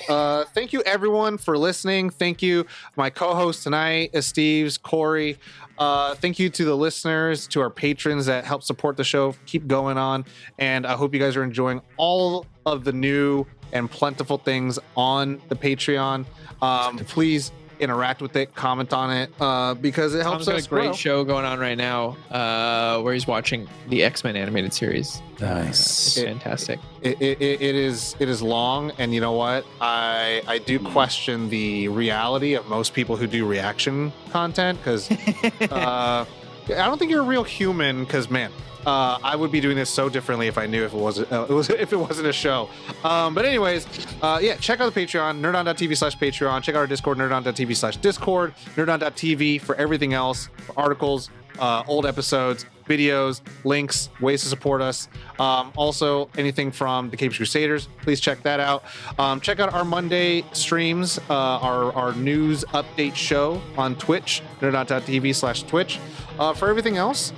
Thank you everyone for listening. Thank you, my co-host tonight, Esteves, Corey. Thank you to the listeners, to our patrons that help support the show. Keep going on. And I hope you guys are enjoying all of the new and plentiful things on the Patreon. Please interact with it, comment on it, because it helps us grow. Great grow. show going on right now where he's watching the X-Men animated series. Nice. It's fantastic. It is long, and you know what? I do question the reality of most people who do reaction content, because I don't think you're a real human, because man, I would be doing this so differently if I knew if it wasn't a show. But anyways, check out the Patreon, nerdon.tv/Patreon. Check out our Discord, nerdon.tv/Discord, nerdon.tv for everything else, for articles, old episodes, videos, links, ways to support us. Also, anything from the Caped Crusaders, please check that out. Check out our Monday streams, our news update show on Twitch, nerdon.tv/Twitch. For everything else,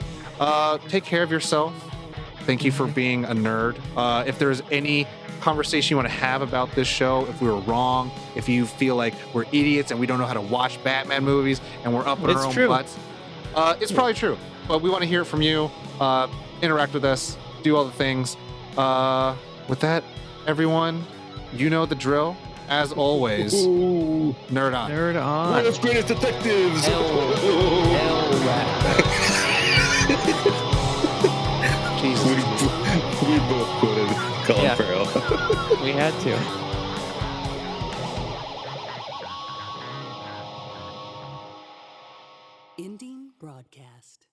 take care of yourself. Thank you for being a nerd. If there's any conversation you want to have about this show, if we were wrong, if you feel like we're idiots and we don't know how to watch Batman movies and we're up in our own butts, it's probably true. But we want to hear it from you. Interact with us. Do all the things. With that, everyone, you know the drill. As always, nerd on. Nerd on. World's greatest detectives. Jesus. We both quoted Colin Farrell. We had to. Ending broadcast.